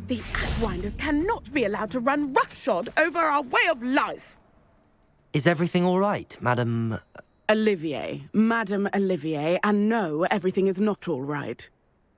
The Ashwinders cannot be allowed to run roughshod over our way of life. Is everything all right, Madam... Olivier, Madame Olivier, and no, everything is not all right.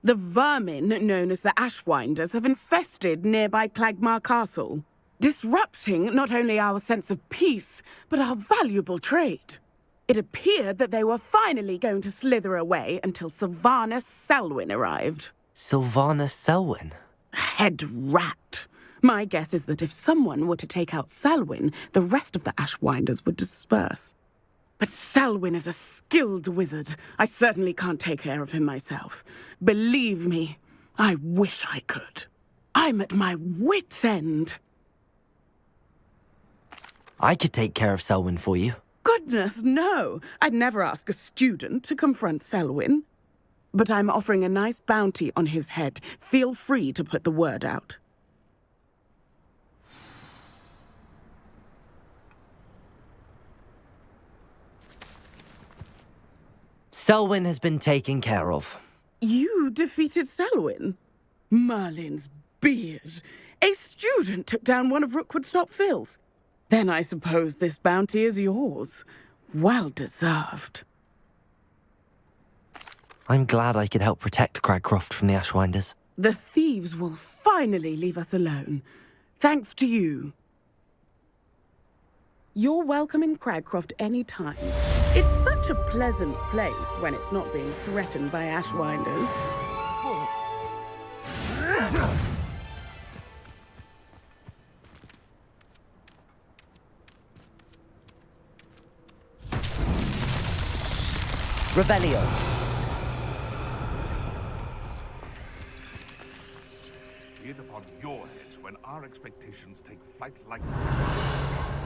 The vermin known as the Ashwinders have infested nearby Clagmar Castle, disrupting not only our sense of peace, but our valuable trade. It appeared that they were finally going to slither away until Sylvanus Selwyn arrived. Sylvanus Selwyn? Head rat. My guess is that if someone were to take out Selwyn, the rest of the Ashwinders would disperse. But Selwyn is a skilled wizard. I certainly can't take care of him myself. Believe me, I wish I could. I'm at my wit's end. I could take care of Selwyn for you. Goodness, no. I'd never ask a student to confront Selwyn. But I'm offering a nice bounty on his head. Feel free to put the word out. Selwyn has been taken care of. You defeated Selwyn? Merlin's beard. A student took down one of Rookwood's top filth. Then I suppose this bounty is yours. Well deserved. I'm glad I could help protect Cragcroft from the Ashwinders. The thieves will finally leave us alone. Thanks to you. You're welcome in Cragcroft any time. It's such a pleasant place when it's not being threatened by Ashwinders. Revelio. Be it upon your heads when our expectations take flight like this. Be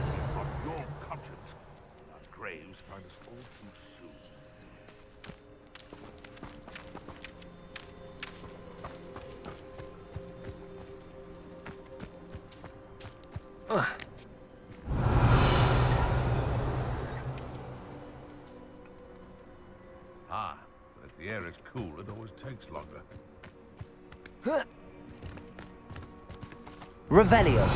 it upon your conscience when our graves find us all too soon. But if the air is cool, it always takes longer. Revelio.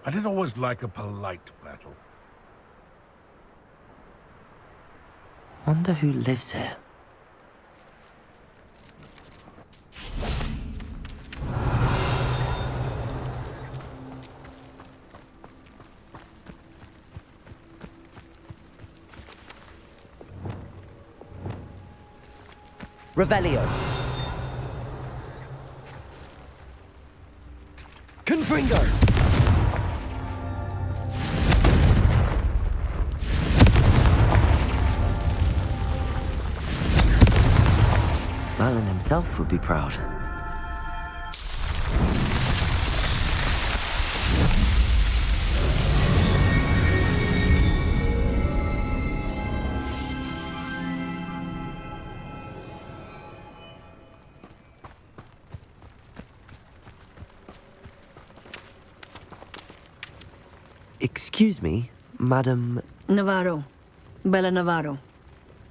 I did always like a polite battle. Wonder who lives here. Revelio. Confringo. Merlin himself would be proud. Excuse me, Madam... Navarro. Bella Navarro.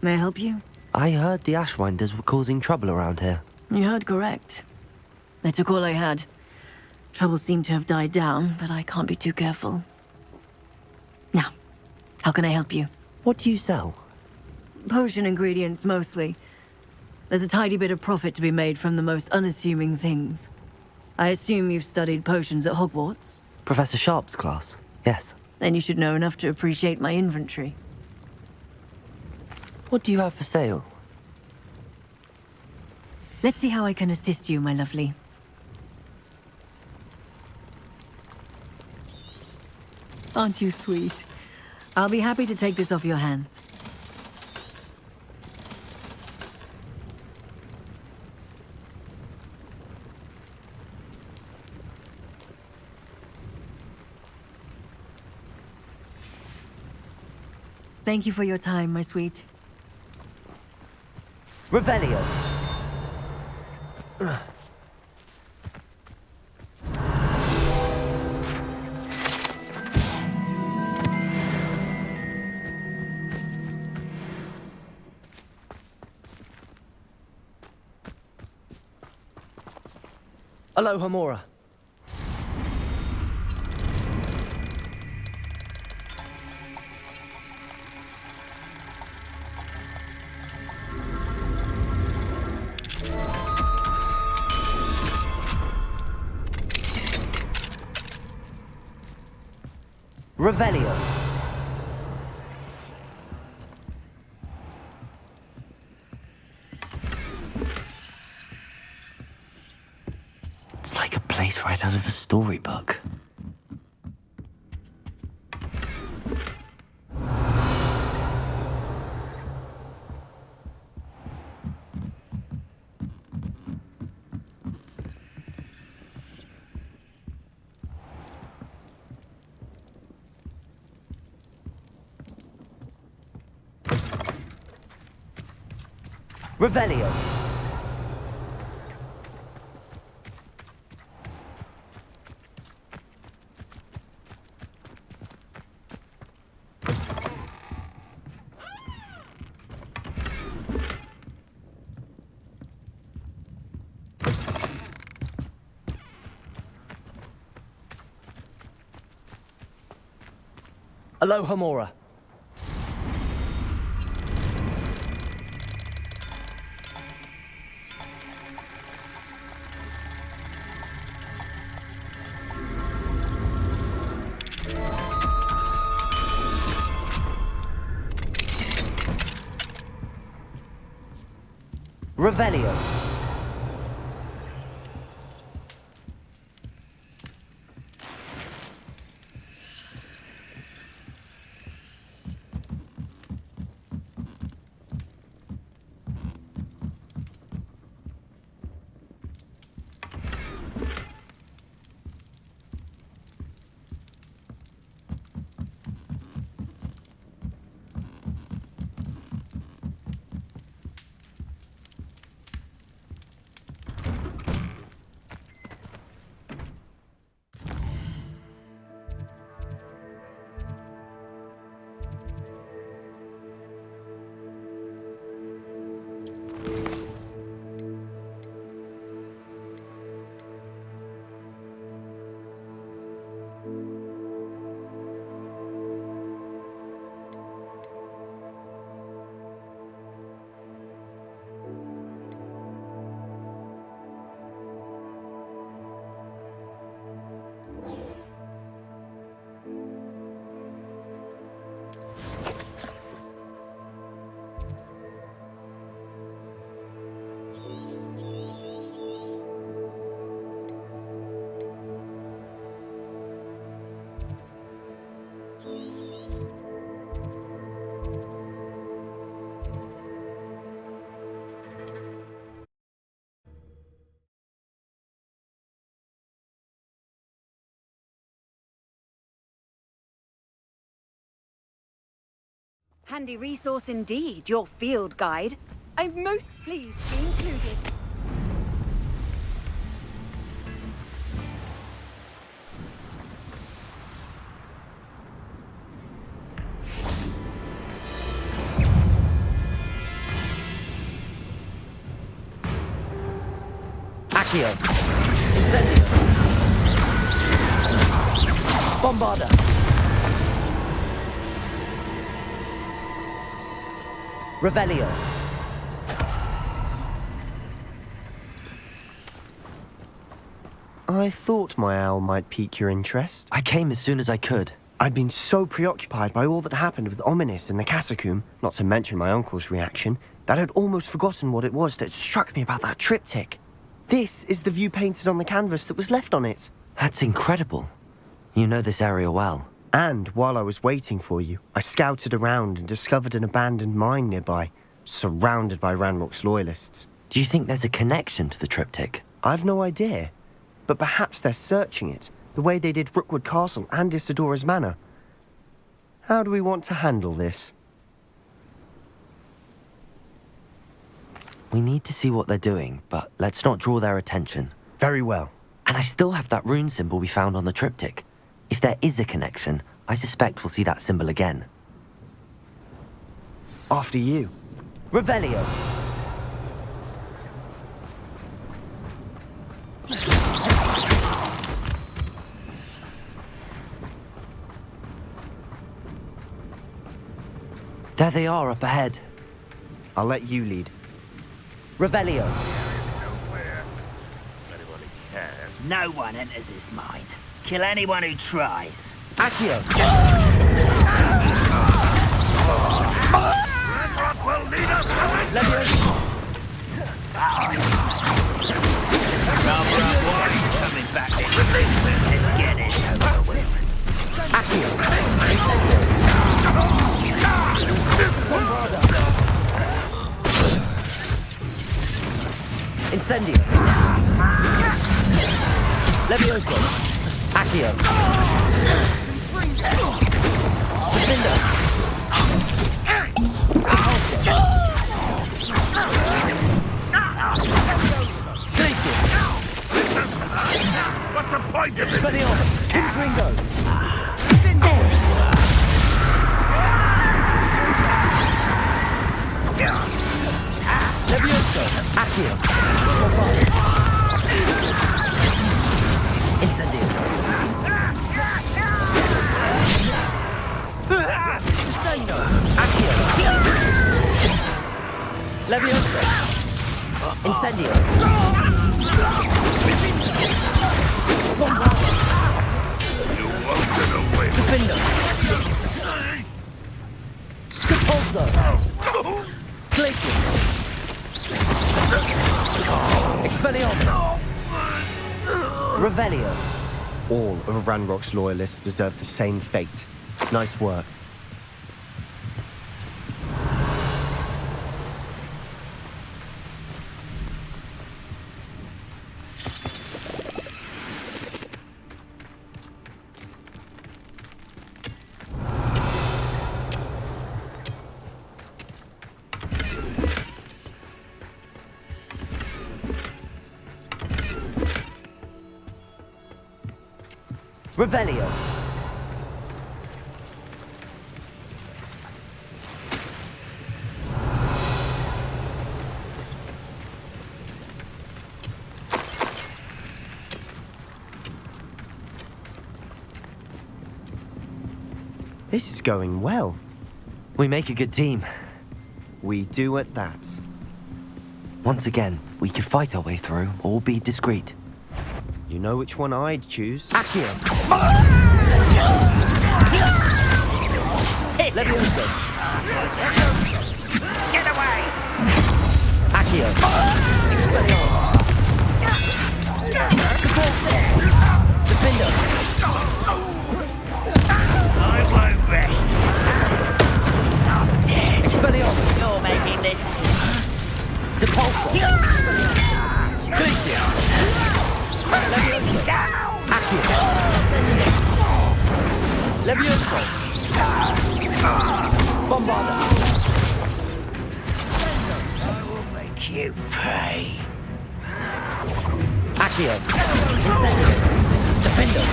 May I help you? I heard the Ashwinders were causing trouble around here. You heard correct. They took all I had. Trouble seemed to have died down, but I can't be too careful. Now, how can I help you? What do you sell? Potion ingredients, mostly. There's a tidy bit of profit to be made from the most unassuming things. I assume you've studied potions at Hogwarts? Professor Sharp's class, yes. Then you should know enough to appreciate my inventory. What do you have for sale? Let's see how I can assist you, my lovely. Aren't you sweet? I'll be happy to take this off your hands. Thank you for your time, my sweet. Revelio. Aloha Mora. Revelio. It's like a place right out of a storybook. Revelio. Aloha Mora. Revelio. Handy resource indeed, your field guide. I'm most pleased to be included. Accio. Incendio. Bombarda. Revelio. I thought my owl might pique your interest. I came as soon as I could. I'd been so preoccupied by all that happened with Ominis and the catacomb, not to mention my uncle's reaction, that I'd almost forgotten what it was that struck me about that triptych. This is the view painted on the canvas that was left on it. That's incredible. You know this area well. And while I was waiting for you, I scouted around and discovered an abandoned mine nearby, surrounded by Ranrock's loyalists. Do you think there's a connection to the triptych? I've no idea, but perhaps they're searching it, the way they did Rookwood Castle and Isidora's Manor. How do we want to handle this? We need to see what they're doing, but let's not draw their attention. Very well. And I still have that rune symbol we found on the triptych. If there is a connection, I suspect we'll see that symbol again. After you. Revelio. There they are up ahead. I'll let you lead. Revelio. No one enters this mine. Kill anyone who tries. Accio. Coming back this way. Let's get this over with. Accio. Incendio. Levioso. Accio. Defender. Glacius. What's the point of this? Expelliarmus. Infringo. Levioso. Accio. Incendio. Incendio. Accio. Levioso. Incendio. You won't get away with Defender. Capulso. Glacius. Expelliarmus. Revelio. All of Ranrock's loyalists deserve the same fate. Nice work. Revelio. This is going well. We make a good team. We do at that. Once again, we could fight our way through or be discreet. You know which one I'd choose? Accio. Levioso. Get away! Accio. Expelliarmus. Defender. I won't rest. Expelliarmus. You're making this Depulso. Glacius. Accio. Levioso. Bombarda. I will make you pay. Accio. Incendio. Defender.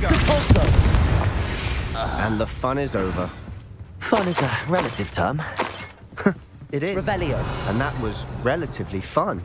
Depulso. And the fun is over. Fun is a relative term. It is. Revelio. And that was relatively fun.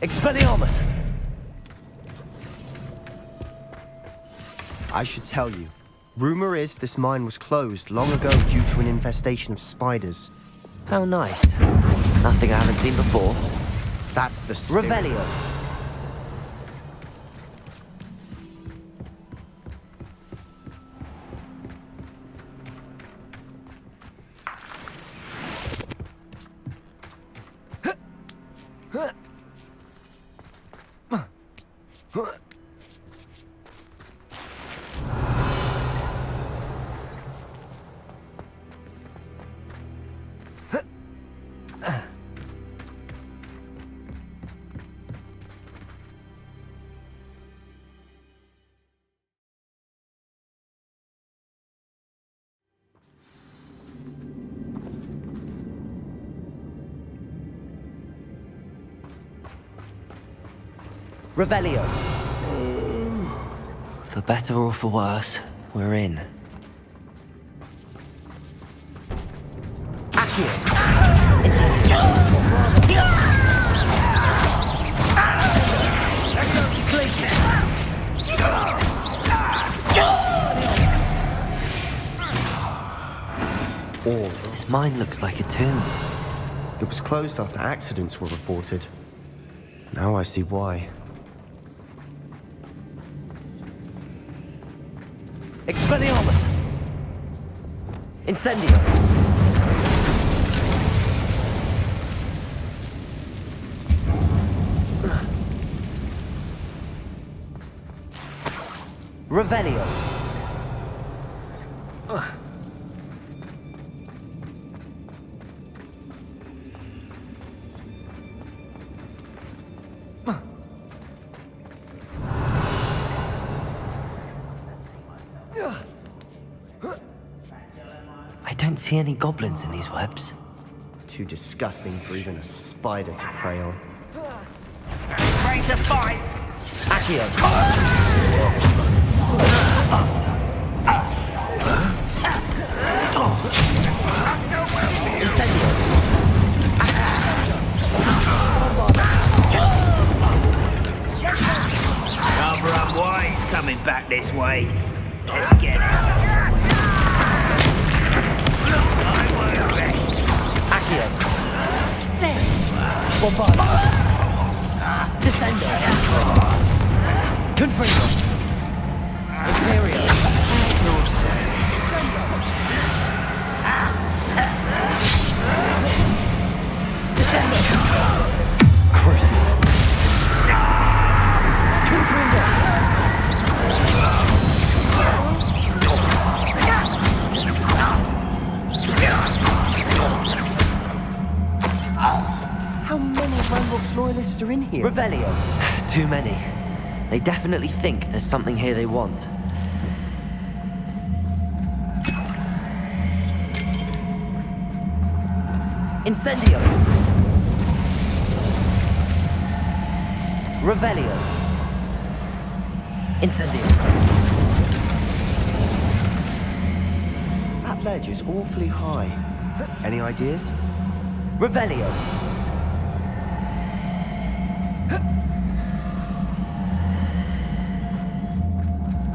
Expelliarmus. I should tell you. Rumor is this mine was closed long ago due to an infestation of spiders. How nice. Nothing I haven't seen before. That's the spirit. Revelio. Revelio. For better or for worse, we're in. Accio. Incendio. This mine looks like a tomb. It was closed after accidents were reported. Now I see why. Expelliarmus! Incendio! Revelio! I don't see any goblins in these webs. Too disgusting for even a spider to prey on. Ready to fight! Accio! Rather unwise coming back this way. Let's get it. I won't rest. Accio! Bombardo! Descendo! Confringo! Imperio! No sense. Crucible! Confringo! How many Ramrock's loyalists are in here? Revelio! Too many. They definitely think there's something here they want. Incendio! Revelio! Incendio! That ledge is awfully high. Any ideas? Revelio!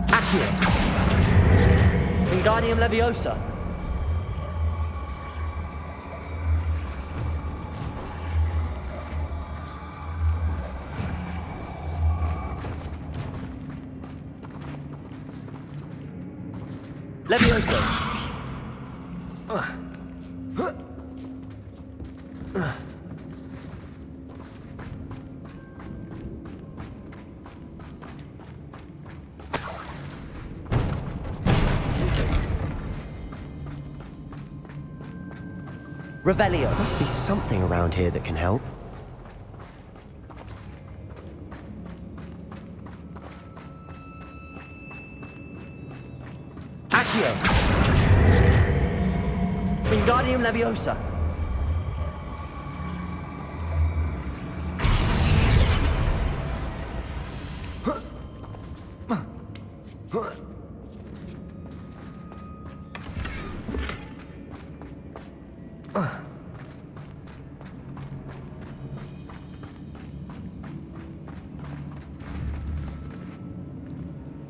Accio! Wingardium Leviosa! Leviosa! Revelio! Must be something around here that can help. Accio! Wingardium Leviosa!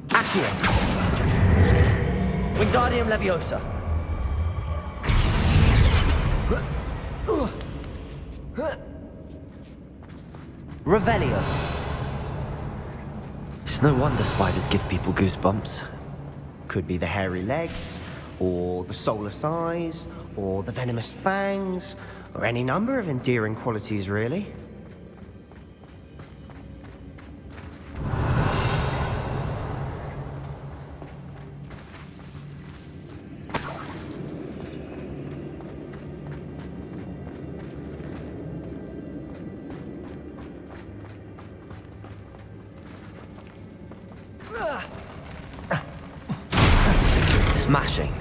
Accio! Wingardium Leviosa! Revelio! It's no wonder spiders give people goosebumps. Could be the hairy legs, or the soulless eyes, or the venomous fangs, or any number of endearing qualities, really. Smashing.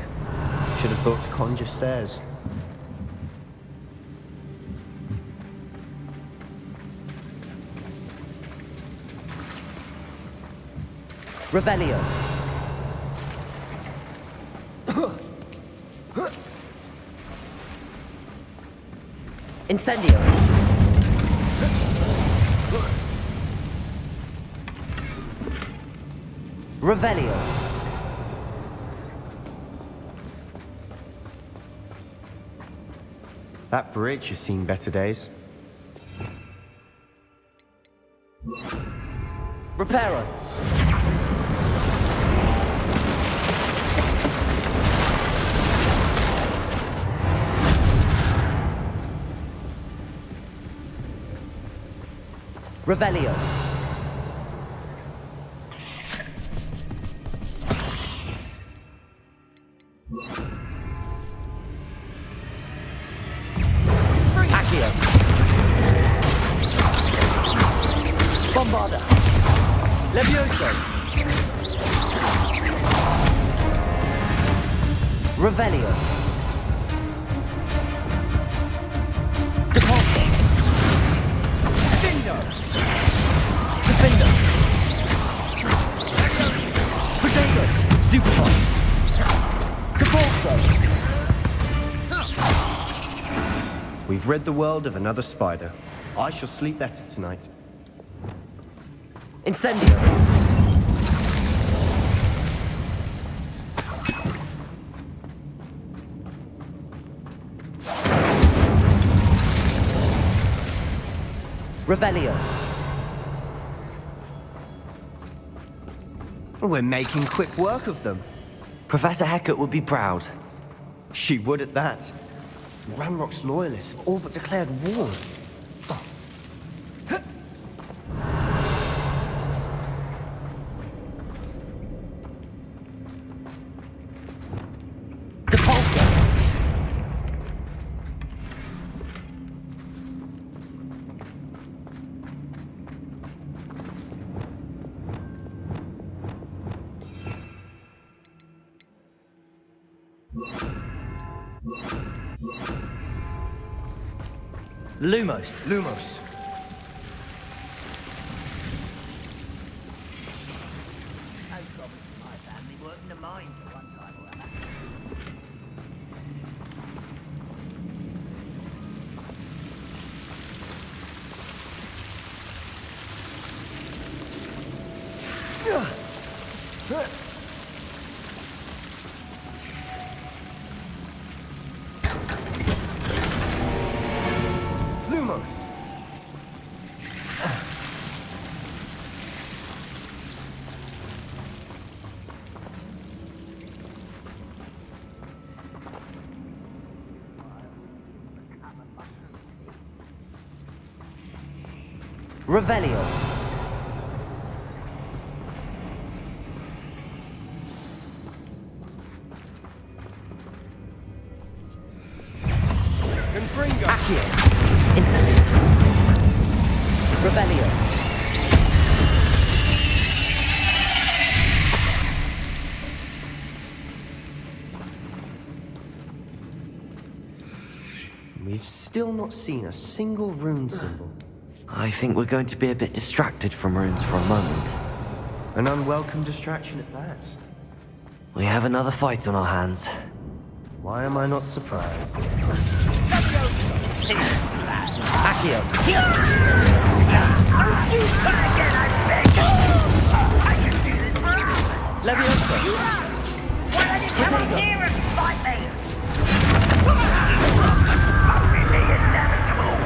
Should have thought to conjure stairs. Revelio. Incendio. Revelio. That bridge has seen better days. Reparo. Revelio. Accio. Bombarda. Levioso. Revelio. Depulso. Defendo. Potato. Stupefy. Depulso. We've rid the world of another spider. I shall sleep better tonight. Incendio. Revelio. We're making quick work of them. Professor Hecat would be proud. She would at that. Ranrock's loyalists have all but declared war. Depulso. Lumos. Lumos. My family worked in a mine for one time or other. Lumos. Revelio. Accio. Incendio. Revelio. We've still not seen a single rune symbol. I think we're going to be a bit distracted from runes for a moment. An unwelcome distraction at that. We have another fight on our hands. Why am I not surprised? Accio. Levioso. Here and fight me! Only inevitable!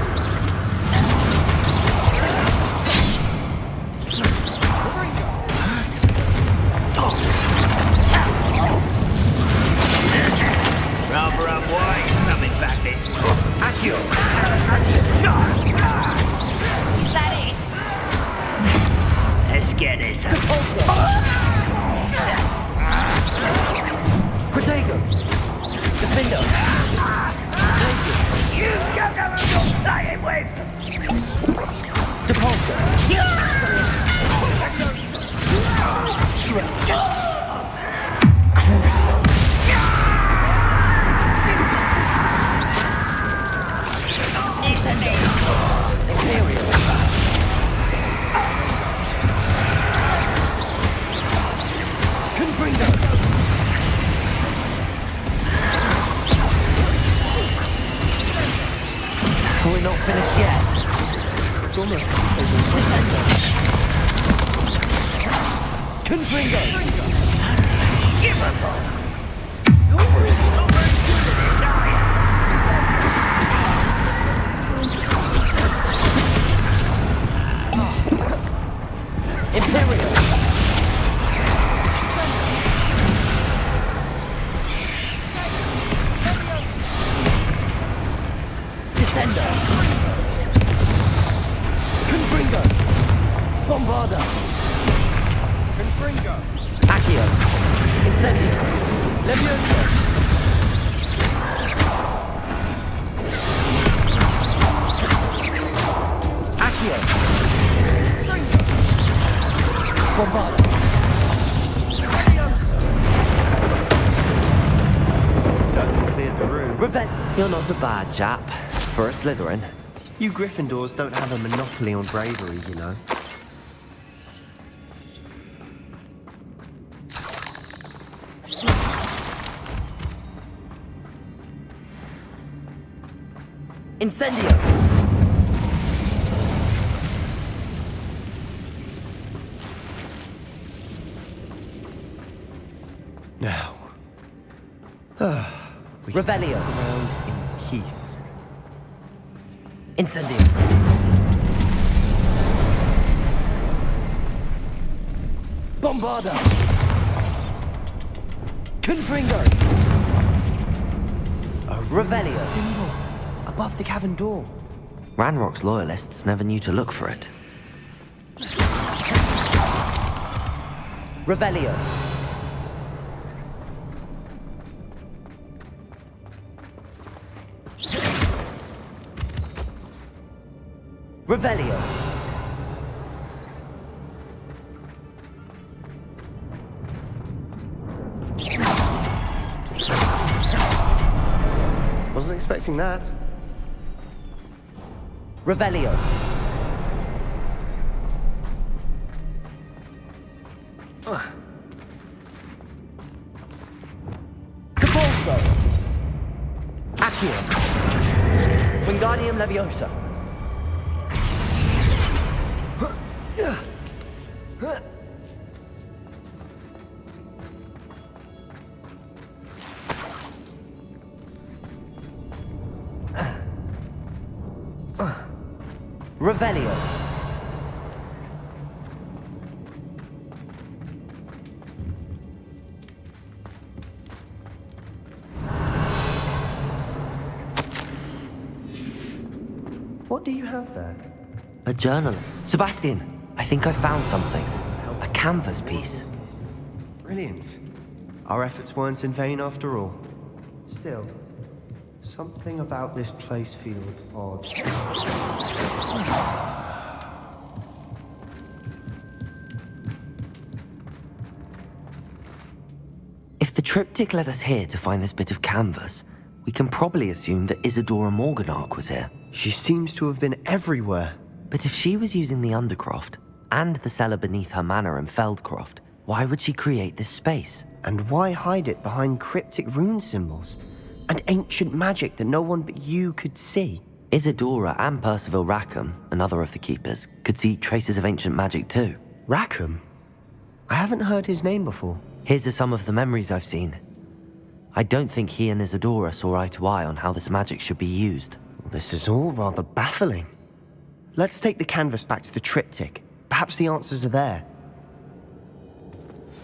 Rather unwise coming back this way. Accio. Is that it? Let's get this up. Protego. Defendo. Glacius. You don't know who you're playing with! Depulso. finished yet. It's almost Confringo! Give up! Cruising over to this, are ya? Imperial! Descender! Confringo! Bombarda! Confringo! Accio! Incendio! Levioso! Accio! Bombarda! certainly cleared the room. Revenge! You're not a bad chap. For a Slytherin. You Gryffindors don't have a monopoly on bravery, you know. Incendio! Now. We Revelio! around in peace. Incendio! Bombarda! Confringo! A Revelio! symbol above the cavern door. Ranrock's loyalists never knew to look for it. Revelio! Revelio! Wasn't expecting that. Revelio! Cabolso! Accio! Wingardium Leviosa! Revelio! What do you have there? A journal. Sebastian, I think I found something. A canvas piece. Brilliant. Our efforts weren't in vain after all. Still, something about this place feels odd. If the triptych led us here to find this bit of canvas, we can probably assume that Isadora Morganach was here. She seems to have been everywhere. But if she was using the Undercroft, and the cellar beneath her manor in Feldcroft, why would she create this space? And why hide it behind cryptic rune symbols? And ancient magic that no one but you could see? Isadora and Percival Rackham, another of the Keepers, could see traces of ancient magic too. Rackham? I haven't heard his name before. His are some of the memories I've seen. I don't think he and Isadora saw eye to eye on how this magic should be used. This is all rather baffling. Let's take the canvas back to the triptych. Perhaps the answers are there.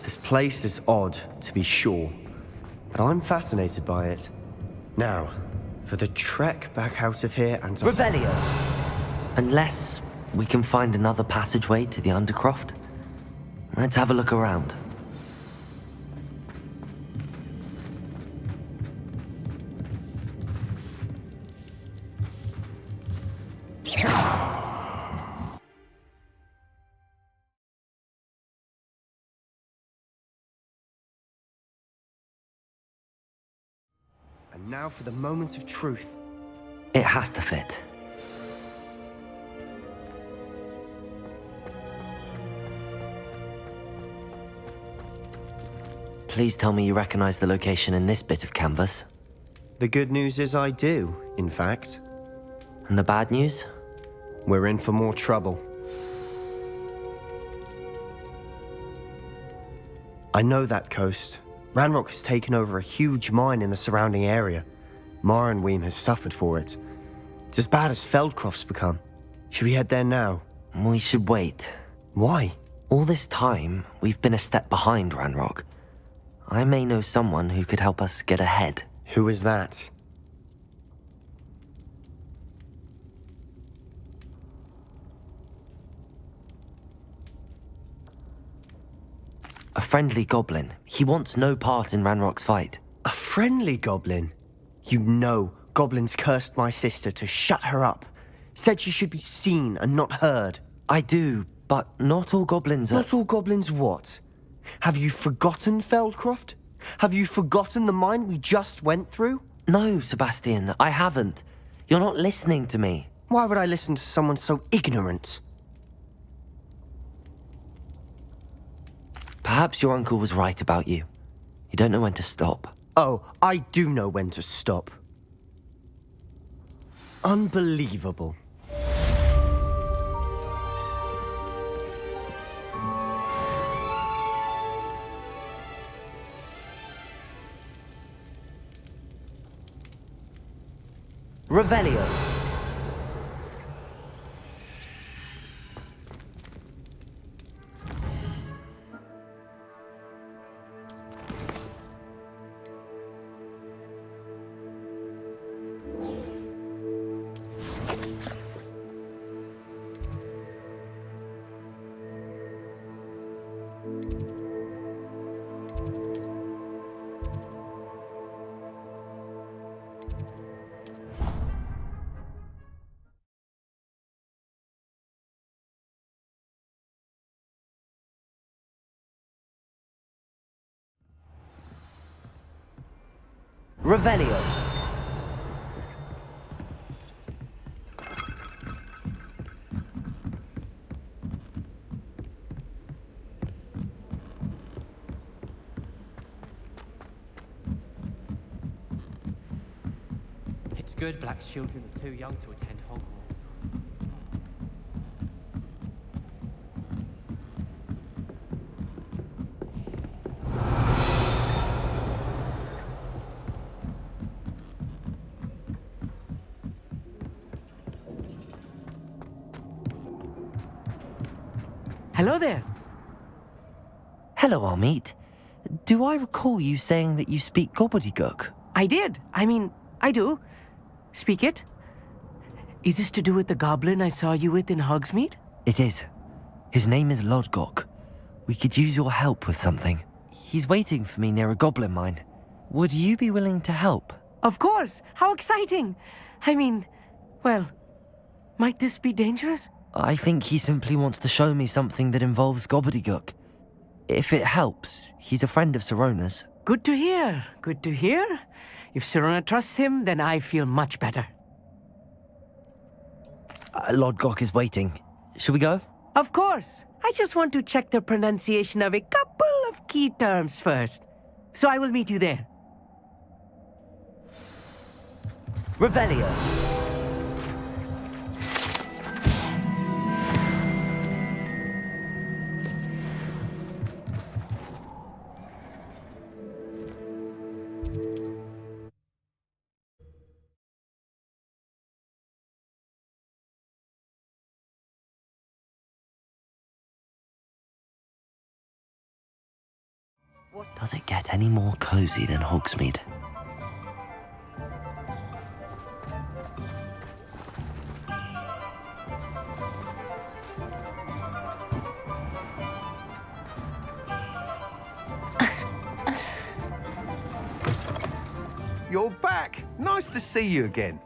This place is odd, to be sure, but I'm fascinated by it. Now, for the trek back out of here and to... Revelio! Unless we can find another passageway to the Undercroft. Let's have a look around. And now for the moment of truth. It has to fit. Please tell me you recognize the location in this bit of canvas. The good news is I do, in fact. And the bad news? We're in for more trouble. I know that coast. Ranrock has taken over a huge mine in the surrounding area. Marenweem has suffered for it. It's as bad as Feldcroft's become. Should we head there now? We should wait. Why? All this time, we've been a step behind Ranrock. I may know someone who could help us get ahead. Who is that? A friendly goblin. He wants no part in Ranrock's fight. A friendly goblin? You know goblins cursed my sister to shut her up. Said she should be seen and not heard. I do, but not all goblins are... Not all goblins what? Have you forgotten Feldcroft? Have you forgotten the mine we just went through? No, Sebastian, I haven't. You're not listening to me. Why would I listen to someone so ignorant? Perhaps your uncle was right about you. You don't know when to stop. Oh, I do know when to stop. Unbelievable. Revelio. Revelio. It's good Black's children are too young to attend Hogwarts. Hello there. Hello, Amit. Do I recall you saying that you speak Gobbledegook? I did. I do. Speak it. Is this to do with the goblin I saw you with in Hogsmeade? It is. His name is Lodgok. We could use your help with something. He's waiting for me near a goblin mine. Would you be willing to help? Of course. How exciting. Well, might this be dangerous? I think he simply wants to show me something that involves Gobbledegook. If it helps, he's a friend of Sirona's. Good to hear. Good to hear. If Sirona trusts him, then I feel much better. Lodgok is waiting. Shall we go? Of course. I just want to check the pronunciation of a couple of key terms first. So I will meet you there. Revelio. Does it get any more cozy than Hogsmeade? You're back. Nice to see you again.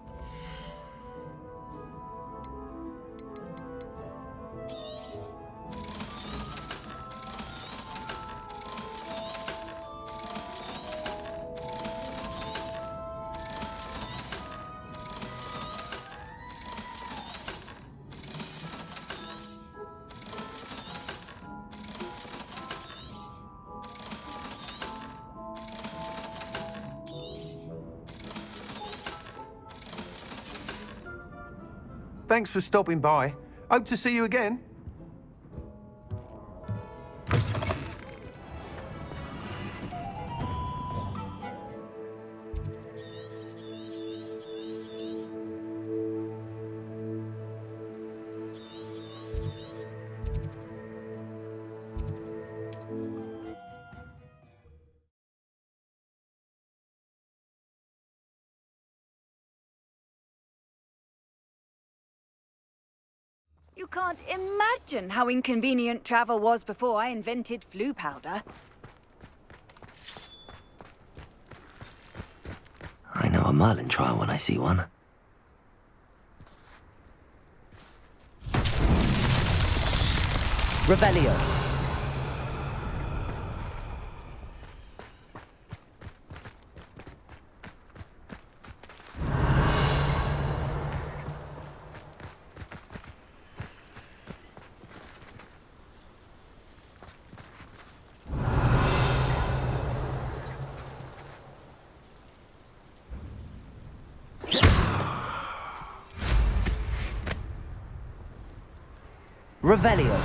Thanks for stopping by. Hope to see you again. You can't imagine how inconvenient travel was before I invented flu powder. I know a Merlin trial when I see one. Revelio. Revelio.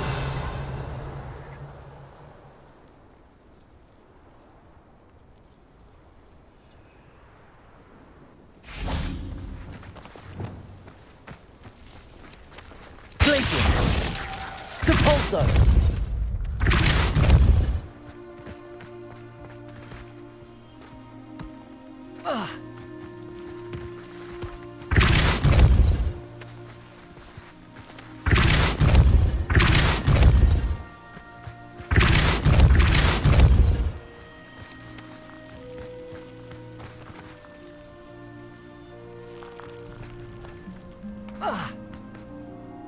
Glacius. Depulso.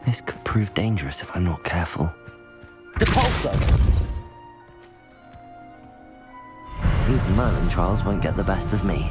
This could prove dangerous if I'm not careful. Depulso! These Merlin trials won't get the best of me.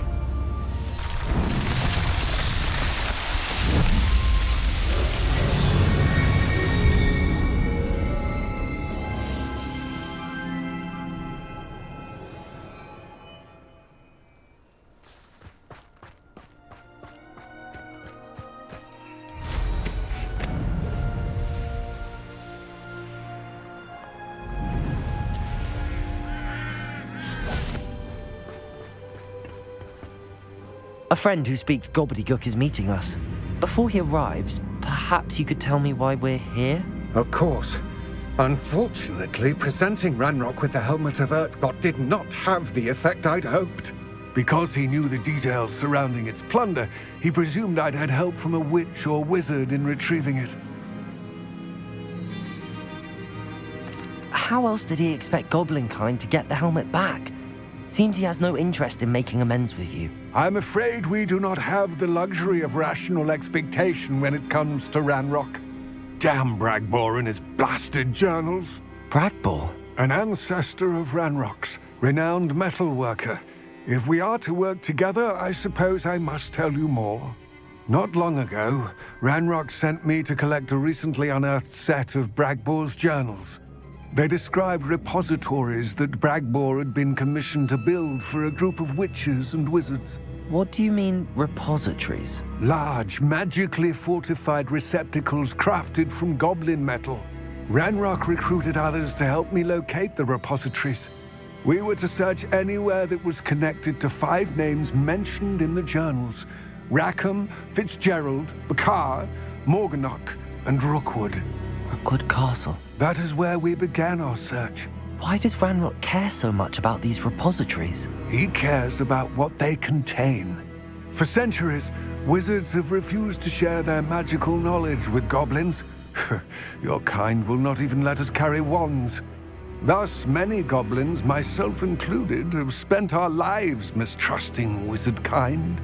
A friend who speaks Gobbledegook is meeting us. Before he arrives, perhaps you could tell me why we're here? Of course. Unfortunately, presenting Ranrock with the Helmet of Urtkot did not have the effect I'd hoped. Because he knew the details surrounding its plunder, he presumed I'd had help from a witch or wizard in retrieving it. How else did he expect Goblinkind to get the helmet back? Seems he has no interest in making amends with you. I'm afraid we do not have the luxury of rational expectation when it comes to Ranrock. Damn Bragbor and his blasted journals. Bragbor? An ancestor of Ranrock's, renowned metalworker. If we are to work together, I suppose I must tell you more. Not long ago, Ranrock sent me to collect a recently unearthed set of Bragbor's journals. They described repositories that Bragbor had been commissioned to build for a group of witches and wizards. What do you mean, repositories? Large, magically fortified receptacles crafted from goblin metal. Ranrock recruited others to help me locate the repositories. We were to search anywhere that was connected to 5 names mentioned in the journals: Rackham, Fitzgerald, Bakar, Morganach, and Rookwood. Rookwood Castle. That is where we began our search. Why does Ranrock care so much about these repositories? He cares about what they contain. For centuries, wizards have refused to share their magical knowledge with goblins. Your kind will not even let us carry wands. Thus, many goblins, myself included, have spent our lives mistrusting wizard kind.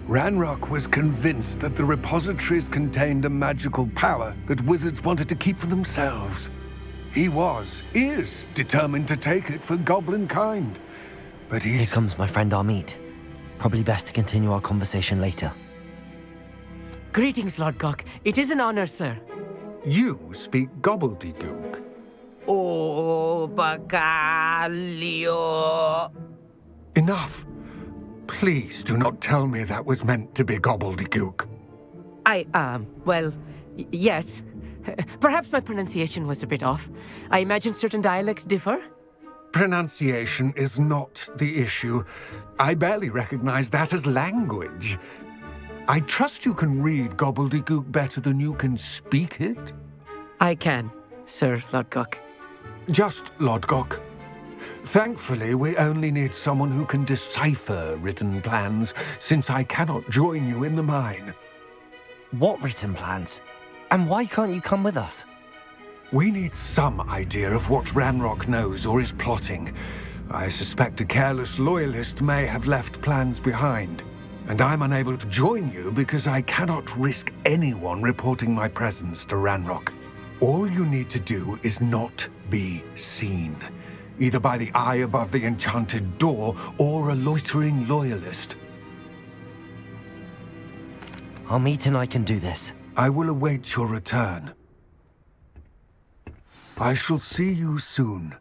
Ranrock was convinced that the repositories contained a magical power that wizards wanted to keep for themselves. He is determined to take it for goblin kind. But Here comes my friend Amit. Probably best to continue our conversation later. Greetings, Lord Gok. It is an honor, sir. You speak Gobbledegook. Oh, Bagalio. Enough. Please do not tell me that was meant to be Gobbledegook. Well, Yes. Perhaps my pronunciation was a bit off. I imagine certain dialects differ? Pronunciation is not the issue. I barely recognize that as language. I trust you can read Gobbledegook better than you can speak it? I can, Sir Lodgok. Just Lodgok. Thankfully, we only need someone who can decipher written plans, since I cannot join you in the mine. What written plans? And why can't you come with us? We need some idea of what Ranrock knows or is plotting. I suspect a careless loyalist may have left plans behind. And I'm unable to join you because I cannot risk anyone reporting my presence to Ranrock. All you need to do is not be seen, either by the eye above the enchanted door or a loitering loyalist. Amit and I can do this. I will await your return. I shall see you soon.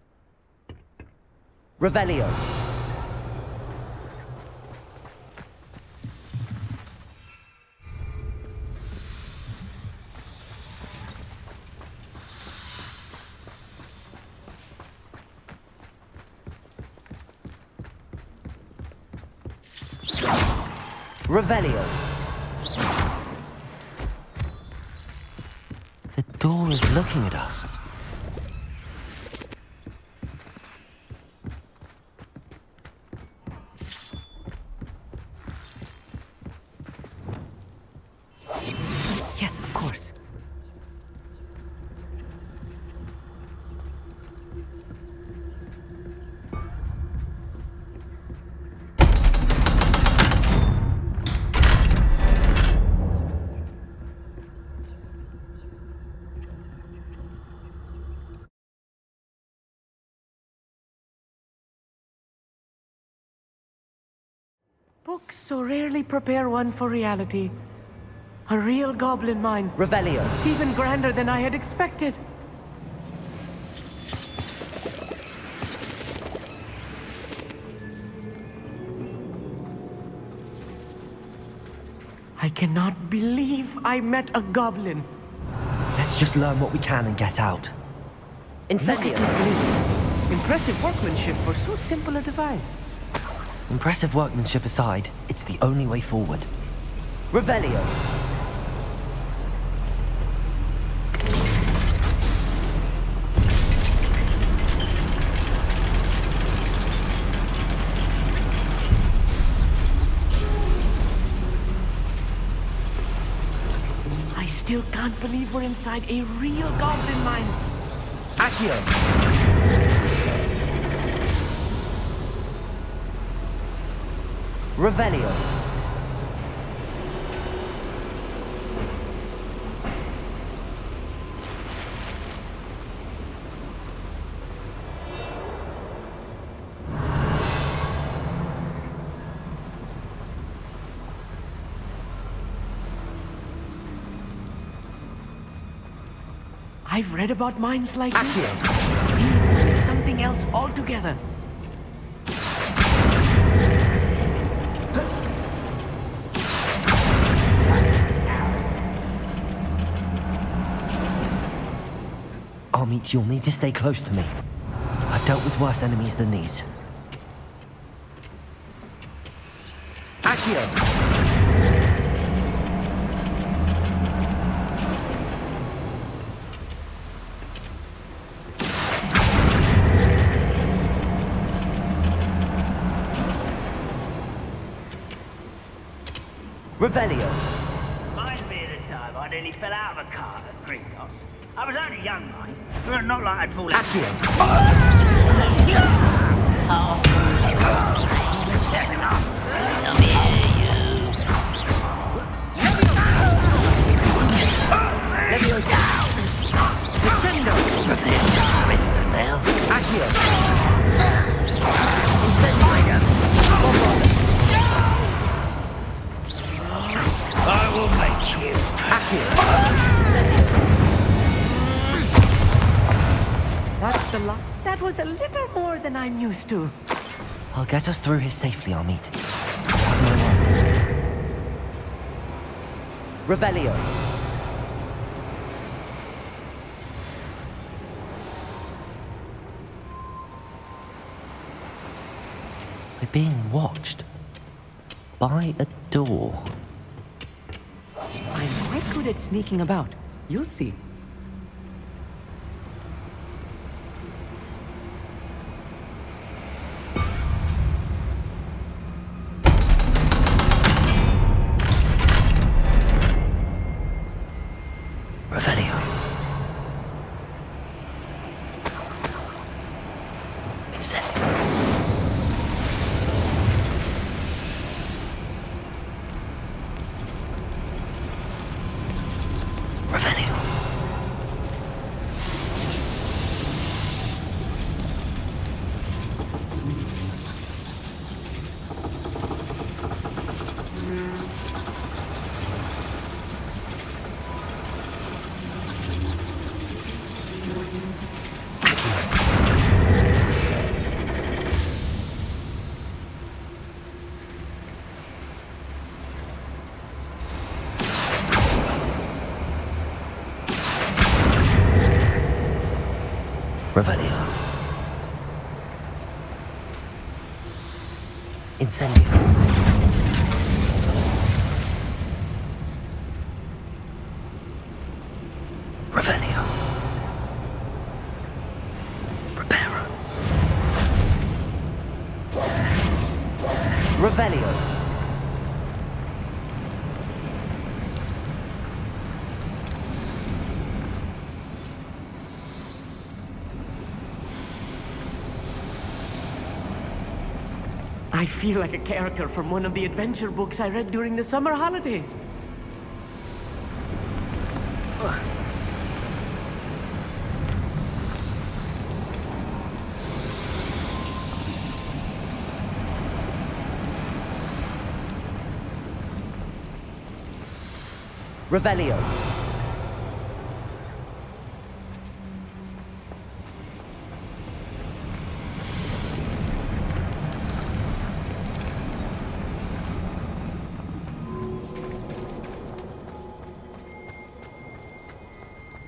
Revelio. Revelio. The door is looking at us. Yes, of course. Books so rarely prepare one for reality. A real goblin mine. Revelio. It's even grander than I had expected. I cannot believe I met a goblin. Let's just learn what we can and get out. Look at this lift. Impressive workmanship for so simple a device. Impressive workmanship aside, it's the only way forward. Revelio. I still can't believe we're inside a real goblin mine. Accio. Revelio. I've read about mines like this. Seeing one is something else altogether. Amit, you'll need to stay close to me. I've dealt with worse enemies than these. Accio! Revelio. Reminds me of the time I nearly fell out of a cart at Gringos. I was only young, mind. But not like I'd fall out. I will make you. That's the lot. That was a little more than I'm used to. I'll get us through here safely, Amit. You have my word. Revelio. being watched. By a door. I'm quite good at sneaking about. You'll see. Revelio. Incendio. Revelio. Revelio. Incendio. Revelio. Preparo. Revelio. I feel like a character from one of the adventure books I read during the summer holidays. Revelio.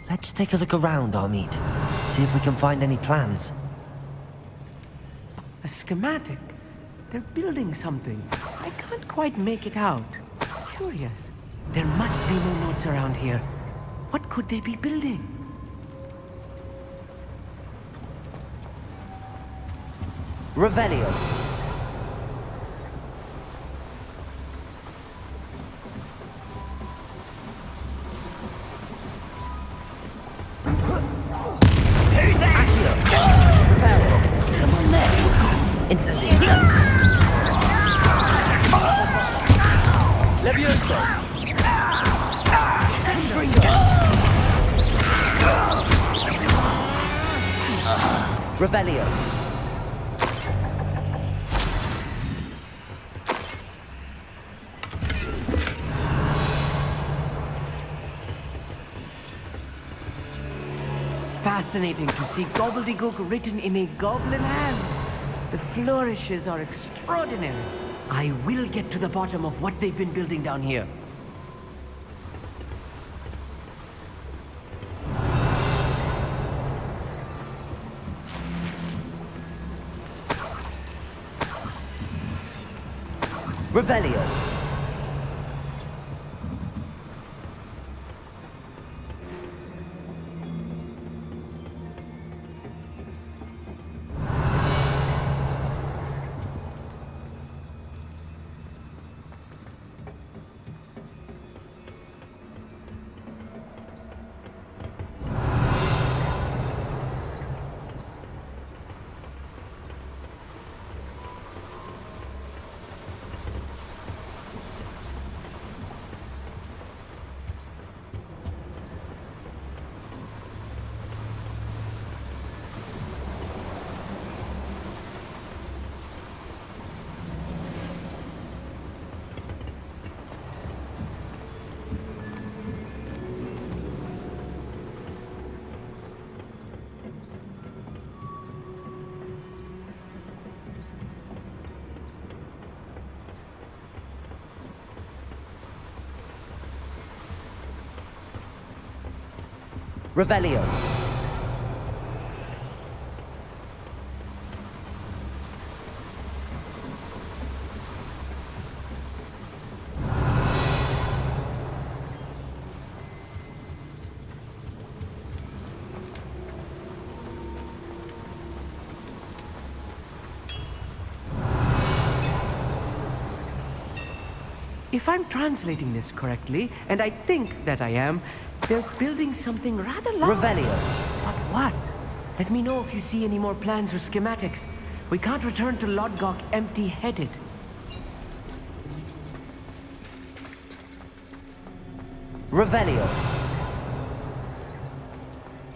Let's take a look around, Armid. See if we can find any plans. A schematic. They're building something. I can't quite make it out. Curious. There must be more notes around here. What could they be building? Revelio. Who's that? Preparo. Someone there. Incendio. Levioso. Revelio. Fascinating to see Gobbledegook written in a goblin hand. The flourishes are extraordinary. I will get to the bottom of what they've been building down here. Revelio. Revelio. If I'm translating this correctly, and I think that I am, they're building something rather large. Revelio. But what? Let me know if you see any more plans or schematics. We can't return to Lodgok empty-headed. Revelio.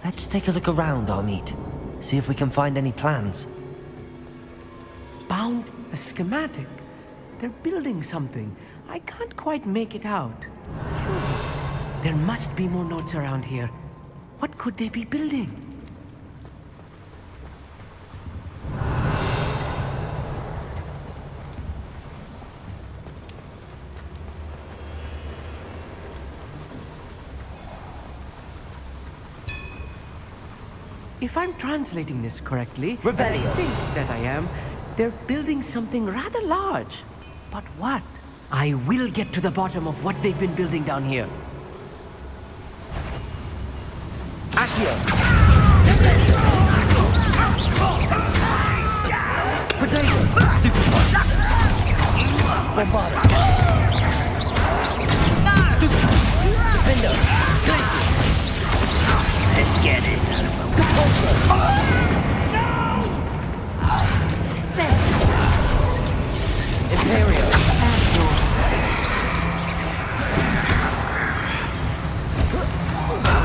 Let's take a look around, Armeet. See if we can find any plans. Bound a schematic. They're building something. I can't quite make it out. Curious. There must be more notes around here. What could they be building? If I'm translating this correctly, and I think that I am, they're building something rather large. But what? I will get to the bottom of what they've been building down here. Accio. Potato. Stupid one. Bombada. Stupid. Defender. Glacius. Let's get this out of the way. Imperio.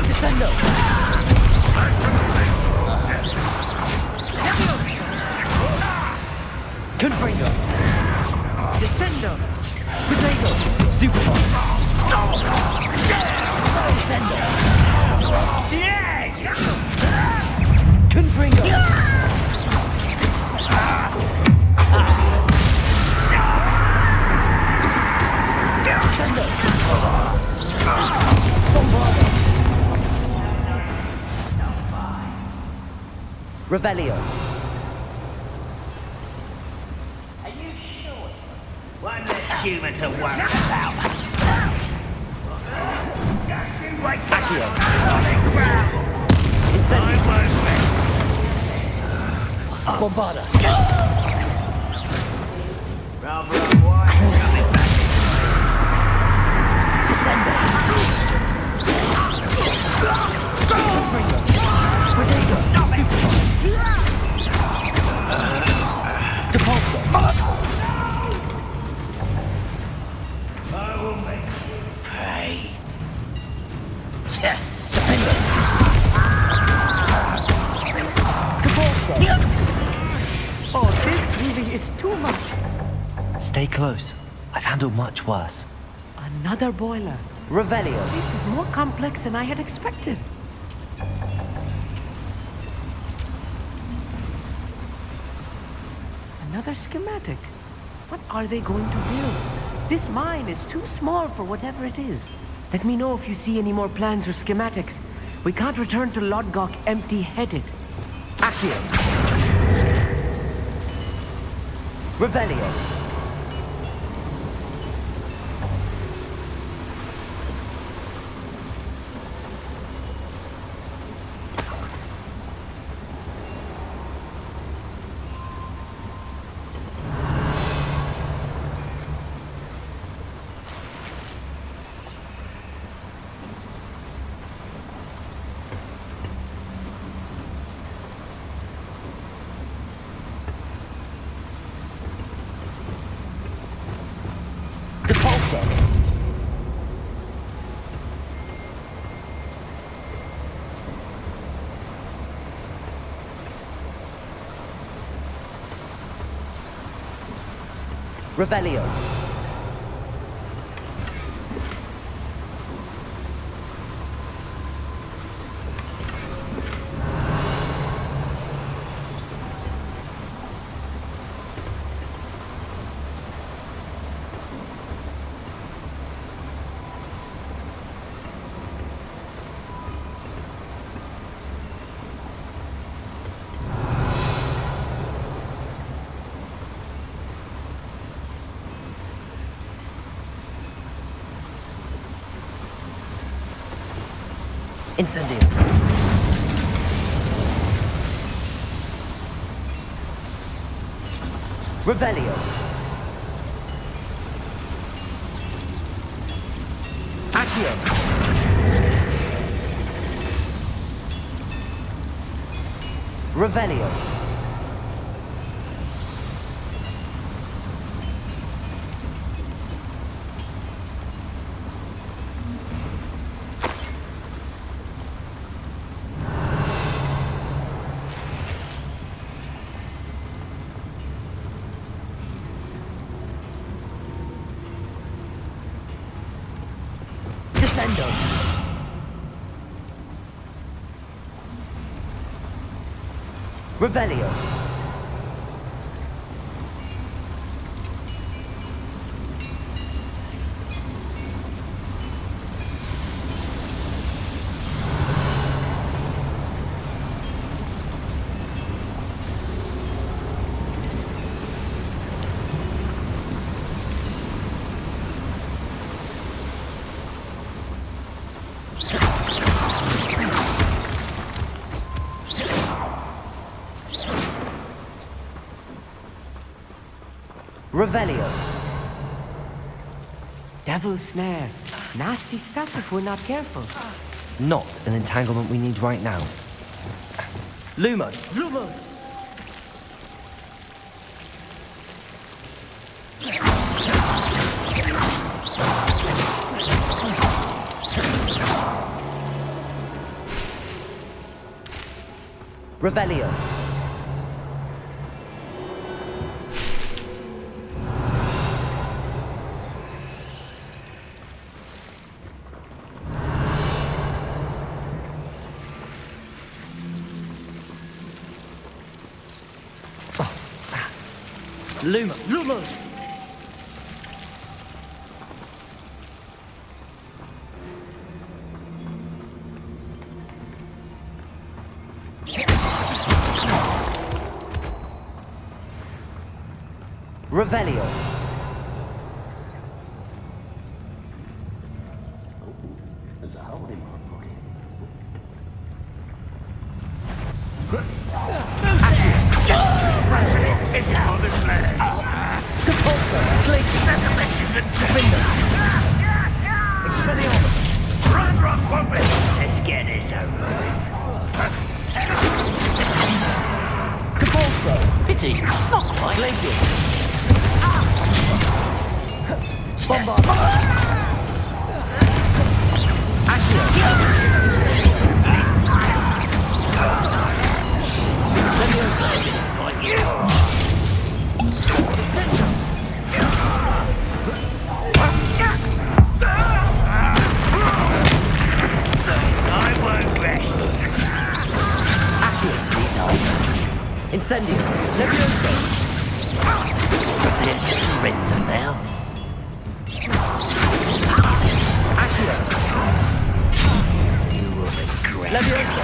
Descendo. Confringo. Descendo. Potato. Stupid one. Descendo. Confringo. Descendo. Bombado. Revelio. Are you sure? One less human to worry about. Accio. Incendio. Bombada. Descendo. Potato. Depulso. I will make you pay. Defender. Depulso. Oh, this really is too much. Stay close. I've handled much worse. Another boiler. Revelio. This is more complex than I had expected. Another schematic. What are they going to build? This mine is too small for whatever it is. Let me know if you see any more plans or schematics. We can't return to Lodgok empty-headed. Accio. Revelio. Depulso. Revelio. Incendio. Revelio. Accio. Revelio. Descendo. Revelio. Revelio. Devil's snare. Nasty stuff if we're not careful. Not an entanglement we need right now. Lumos. Lumos! Revelio. Lumos! Revelio. There's a hole in my pocket. It's on display. Run, Wobbly! Let's get this over with. Capolso. Pity, not quite. Glacius. Bombard. I won't rest. Incendio. Levioso. Prepare to surrender now. Accio. You will regret. Levioso.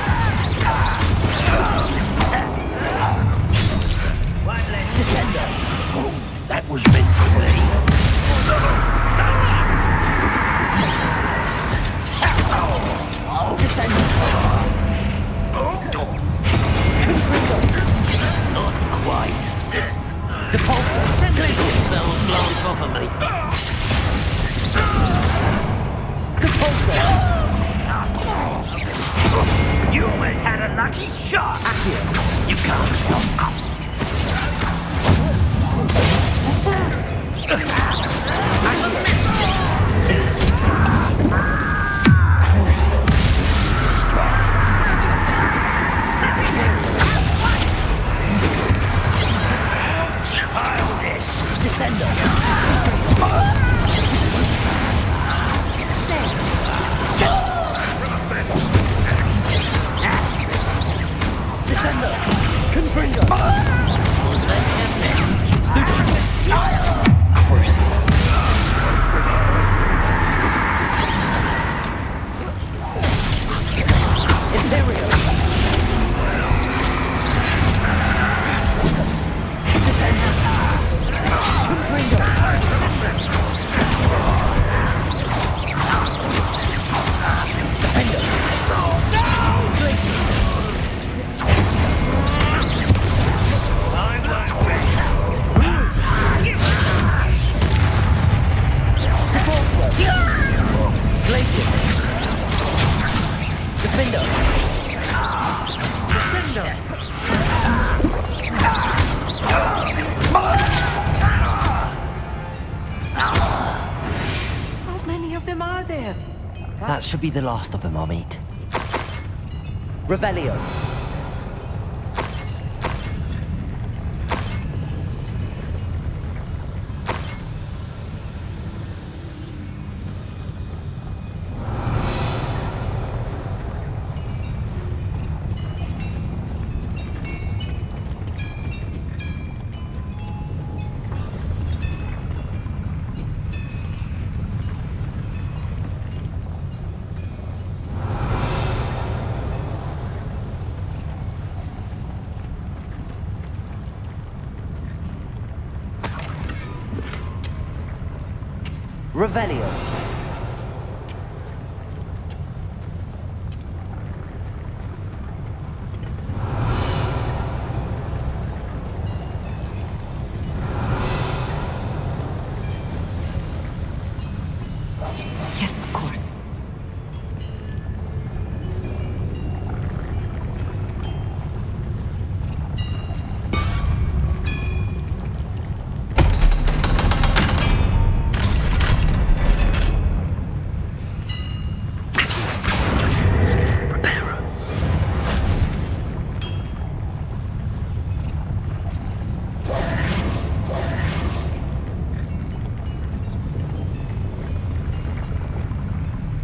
Descendo. Oh, that was meant for me. Descendo. Not quite. Depulso. Glacius, that was glanced off of me. Depulso. You almost had a lucky shot. Accio. You can't stop us. Childish. Descendo. Descendo. Confringo. Was that happening? Crucial. How many of them are there? That should be the last of them I'll meet. Revelio. Revelio. Yes, of course.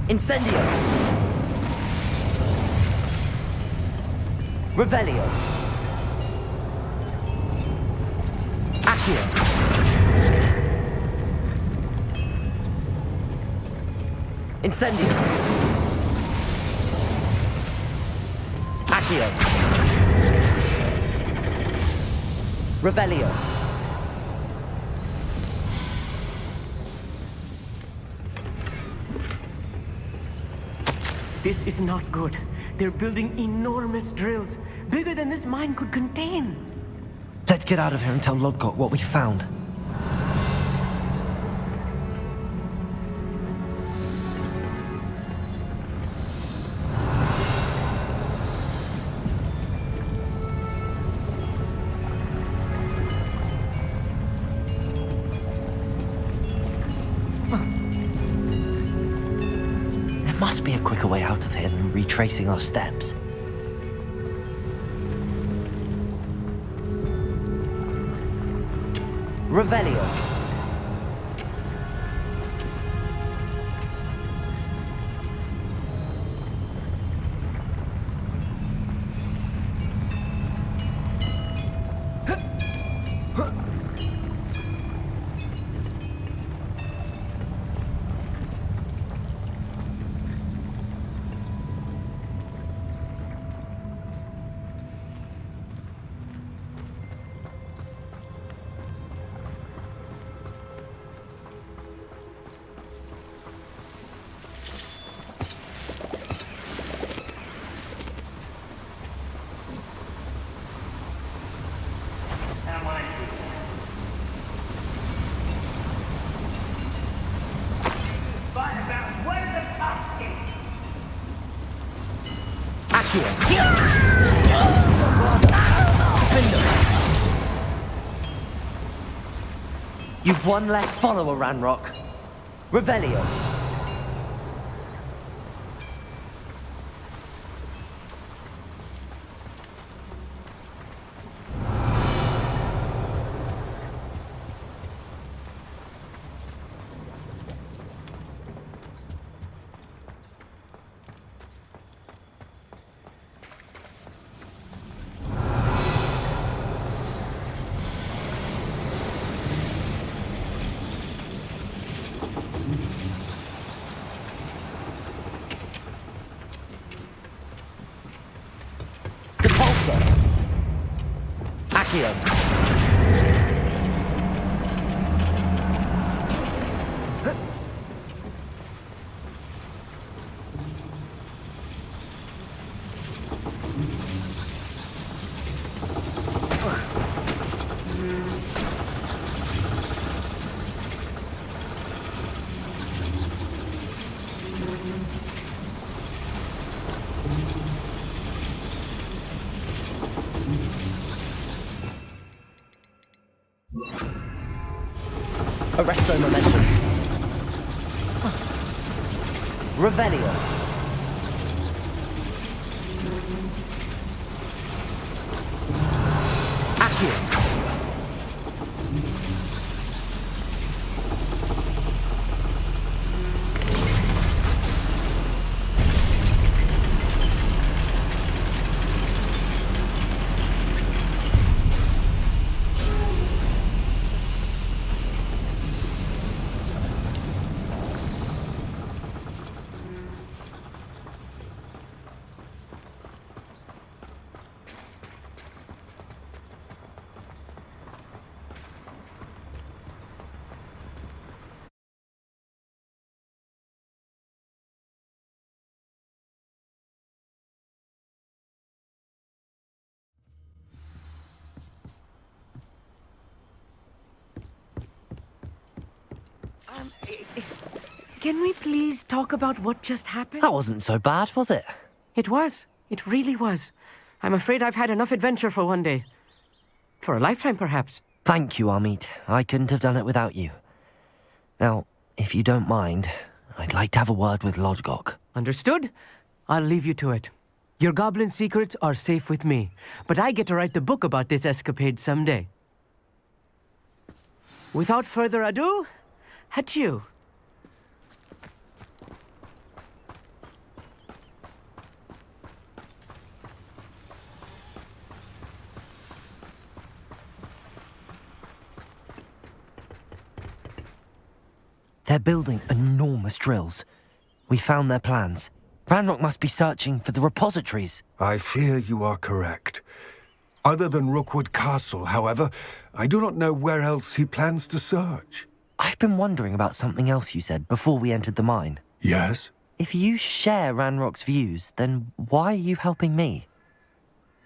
Incendio. Revelio. Accio. Incendio. Accio. Revelio. This is not good. They're building enormous drills, bigger than this mine could contain. Let's get out of here and tell Lodgok what we found. There must be a quicker way out of here than retracing our steps. Revelio. You've one less follower, Ranrock. Revelio. Accio. Arresto momentum. Revelio. Accio. Can we please talk about what just happened? That wasn't so bad, was it? It was. It really was. I'm afraid I've had enough adventure for one day. For a lifetime, perhaps. Thank you, Amit. I couldn't have done it without you. Now, if you don't mind, I'd like to have a word with Lodgok. Understood? I'll leave you to it. Your goblin secrets are safe with me, but I get to write the book about this escapade someday. Without further ado, adieu. They're building enormous drills. We found their plans. Ranrock must be searching for the repositories. I fear you are correct. Other than Rookwood Castle, however, I do not know where else he plans to search. I've been wondering about something else you said before we entered the mine. Yes? If you share Ranrock's views, then why are you helping me?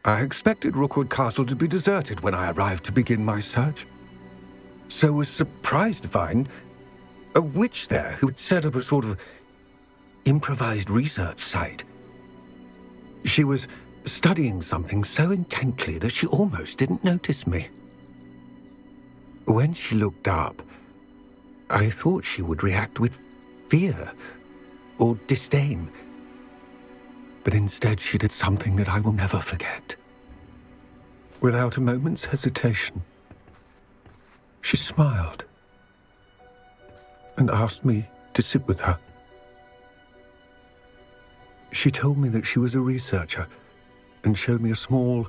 I expected Rookwood Castle to be deserted when I arrived to begin my search. So was surprised to find a witch there who had set up a sort of improvised research site. She was studying something so intently that she almost didn't notice me. When she looked up, I thought she would react with fear or disdain. But instead she did something that I will never forget. Without a moment's hesitation, she smiled and asked me to sit with her. She told me that she was a researcher and showed me a small,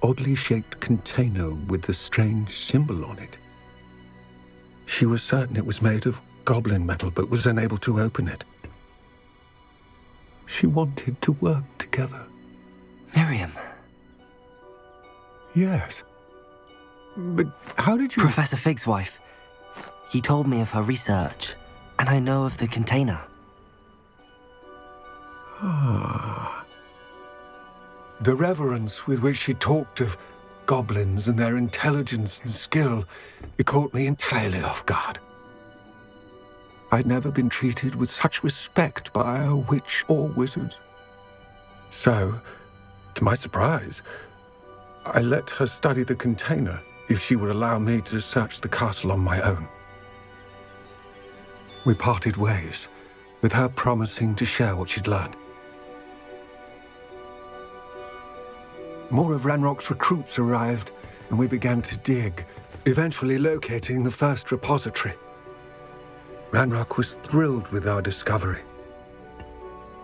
oddly shaped container with a strange symbol on it. She was certain it was made of goblin metal, but was unable to open it. She wanted to work together. Miriam. Yes. But how did you... Professor Fig's wife. He told me of her research, and I know of the container. Ah. The reverence with which she talked of goblins and their intelligence and skill, it caught me entirely off guard. I'd never been treated with such respect by a witch or wizard. So, to my surprise, I let her study the container if she would allow me to search the castle on my own. We parted ways, with her promising to share what she'd learned. More of Ranrock's recruits arrived, and we began to dig, eventually locating the first repository. Ranrock was thrilled with our discovery,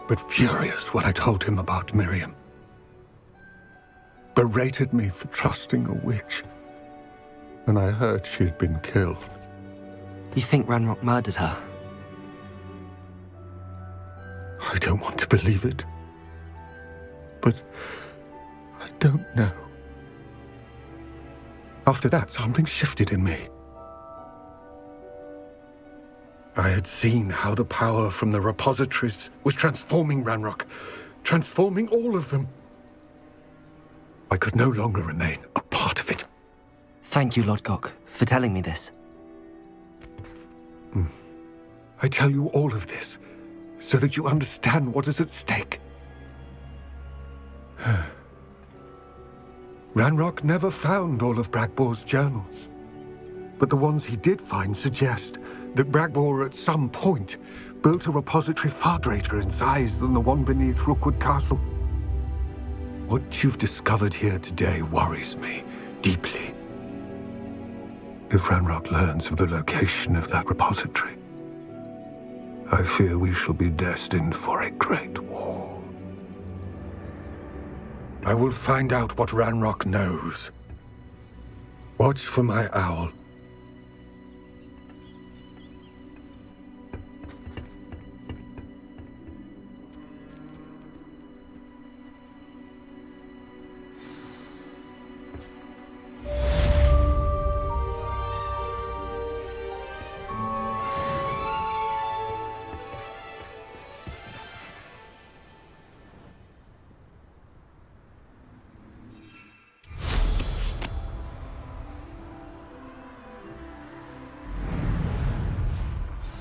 but furious when I told him about Miriam. Berated me for trusting a witch, and I heard she'd been killed. You think Ranrock murdered her? I don't want to believe it, but I don't know. After that, something shifted in me. I had seen how the power from the repositories was transforming Ranrock, transforming all of them. I could no longer remain a part of it. Thank you, Lodgok, for telling me this. I tell you all of this so that you understand what is at stake. Ranrock never found all of Bragbor's journals. but the ones he did find suggest that Bragbor at some point built a repository far greater in size than the one beneath Rookwood Castle. What you've discovered here today worries me deeply. If Ranrock learns of the location of that repository, I fear we shall be destined for a great war. I will find out what Ranrock knows. Watch for my owl.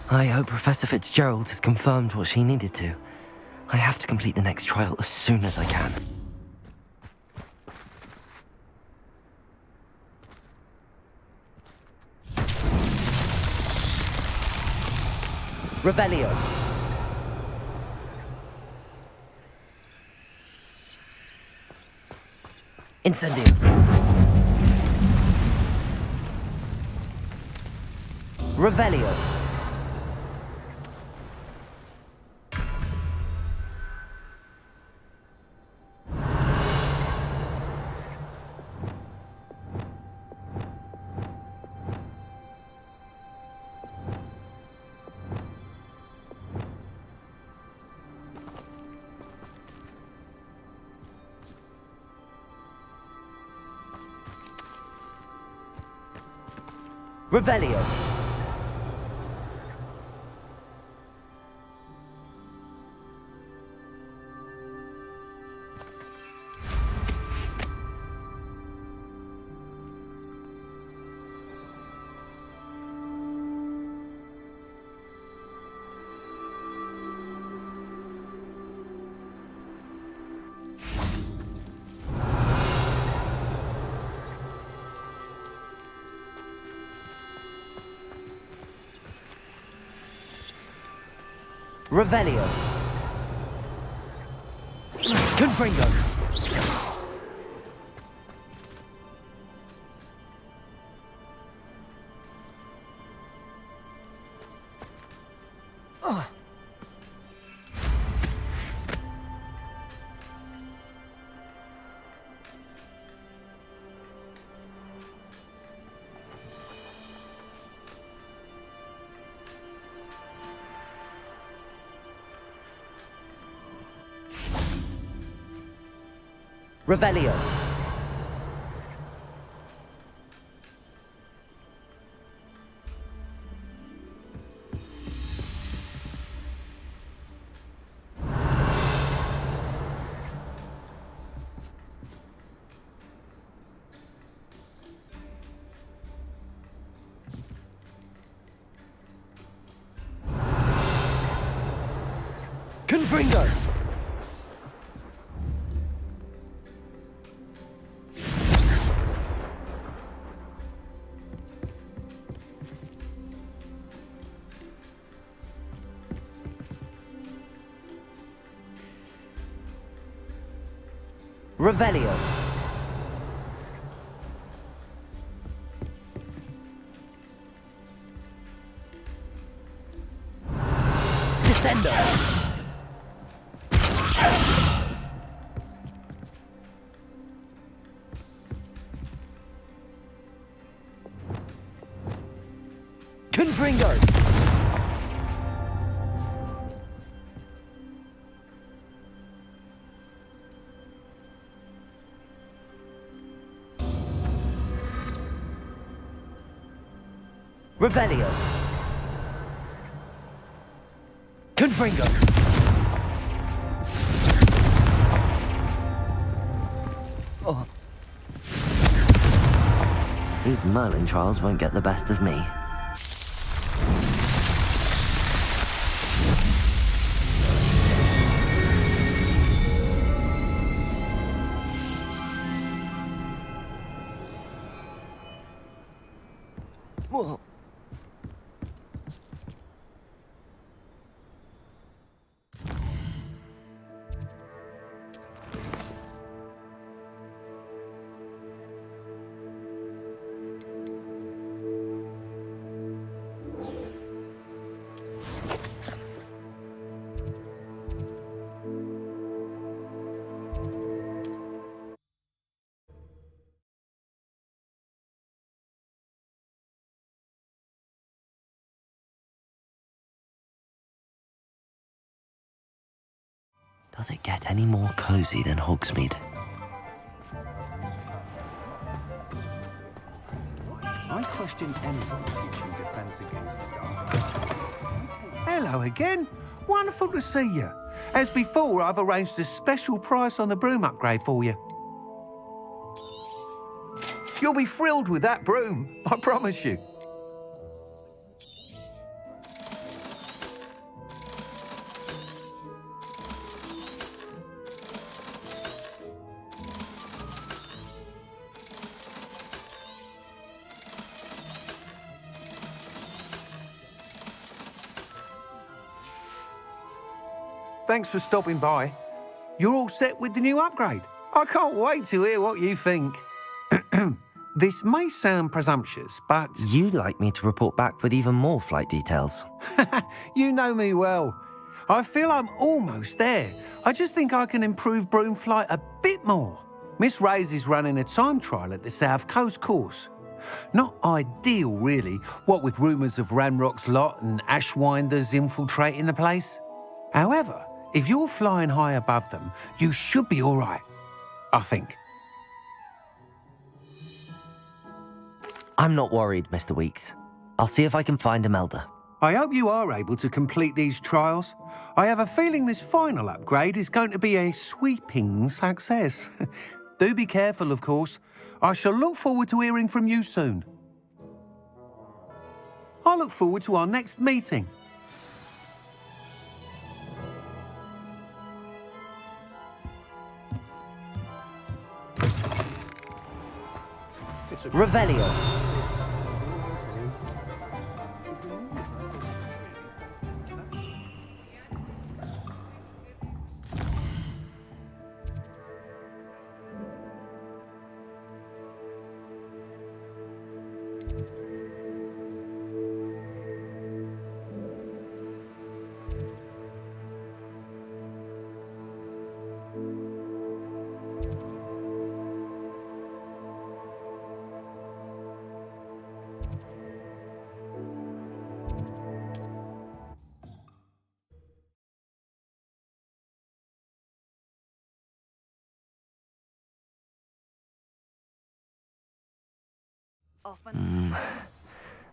I hope Professor Fitzgerald has confirmed what she needed to. I have to complete the next trial as soon as I can. Revelio. Incendio. Revelio. Revelio. Revelio. Confringo. Revelio. Confringo. Revelio. Descendo. Confringo. Revelio. Confringo. Oh. These Merlin trials won't get the best of me. Whoa. Does it get any more cozy than Hogsmeade? I question anyone teaching defense against the dark. Hello again. Wonderful to see you. As before, I've arranged a special price on the broom upgrade for you. You'll be thrilled with that broom, I promise you. Thanks for stopping by. You're all set with the new upgrade. I can't wait to hear what you think. This may sound presumptuous, but... You'd like me to report back with even more flight details. You know me well. I feel I'm almost there. I just think I can improve broom flight a bit more. Miss Ray's is running a time trial at the South Coast course. Not ideal, really, what with rumours of Ranrock's lot and Ashwinders infiltrating the place. However, if you're flying high above them, you should be all right, I think. I'm not worried, Mr. Weeks. I'll see if I can find Imelda. I hope you are able to complete these trials. I have a feeling this final upgrade is going to be a sweeping success. Do be careful, of course. I shall look forward to hearing from you soon. I look forward to our next meeting. Revelio.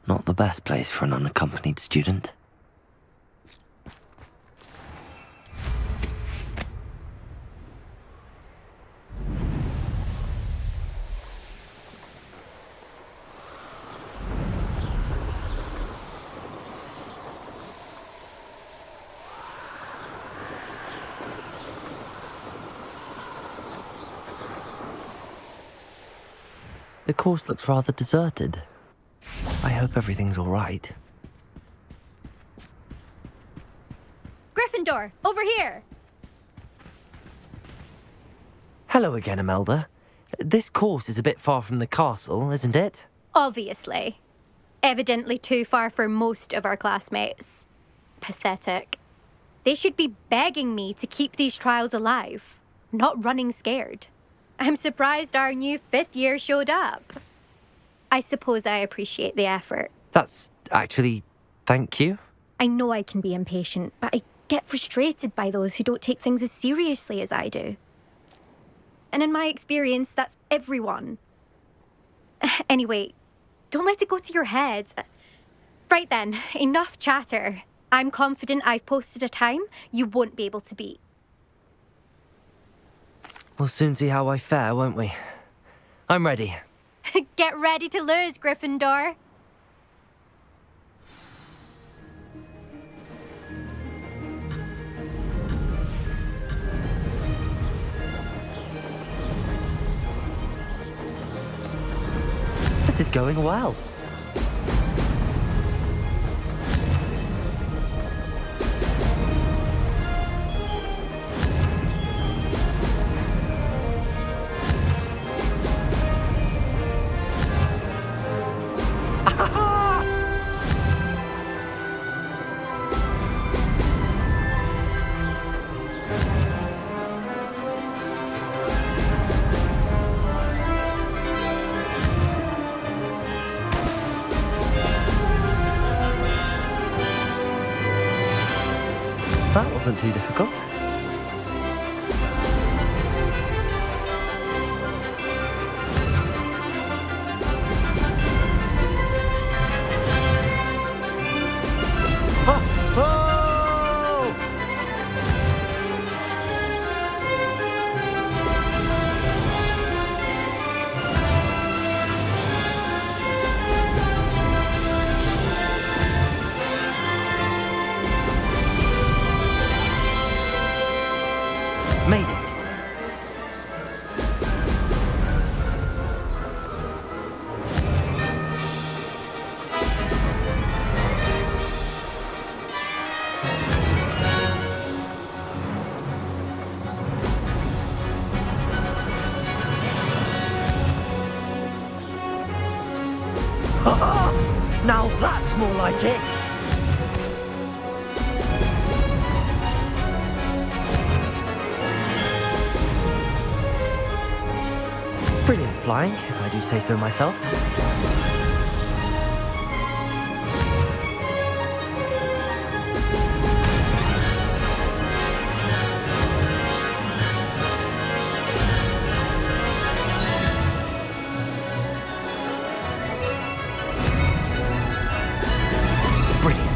Not the best place for an unaccompanied student. The course looks rather deserted. I hope everything's all right. Gryffindor, over here! Hello again, Imelda. This course is a bit far from the castle, isn't it? Obviously. Evidently too far for most of our classmates. Pathetic. They should be begging me to keep these trials alive, not running scared. I'm surprised our new 5th year showed up. I suppose I appreciate the effort. That's actually... thank you. I know I can be impatient, but I get frustrated by those who don't take things as seriously as I do. And in my experience, that's everyone. Anyway, don't let it go to your head. Right then, enough chatter. I'm confident I've posted a time you won't be able to beat. We'll soon see how I fare, won't we? I'm ready. Get ready to lose, Gryffindor. This is going well. That wasn't too difficult. Made it. Now that's more like it. Brilliant flying, if I do say so myself. Brilliant.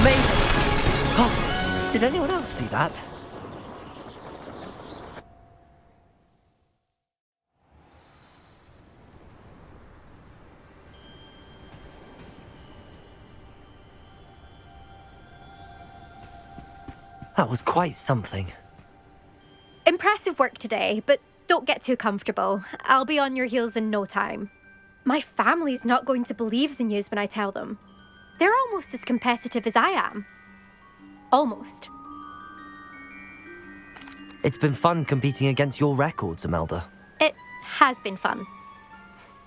Made it! Oh, did anyone else see that? That was quite something. Impressive work today, but don't get too comfortable. I'll be on your heels in no time. My family's not going to believe the news when I tell them. They're almost as competitive as I am. Almost. It's been fun competing against your records, Imelda. It has been fun.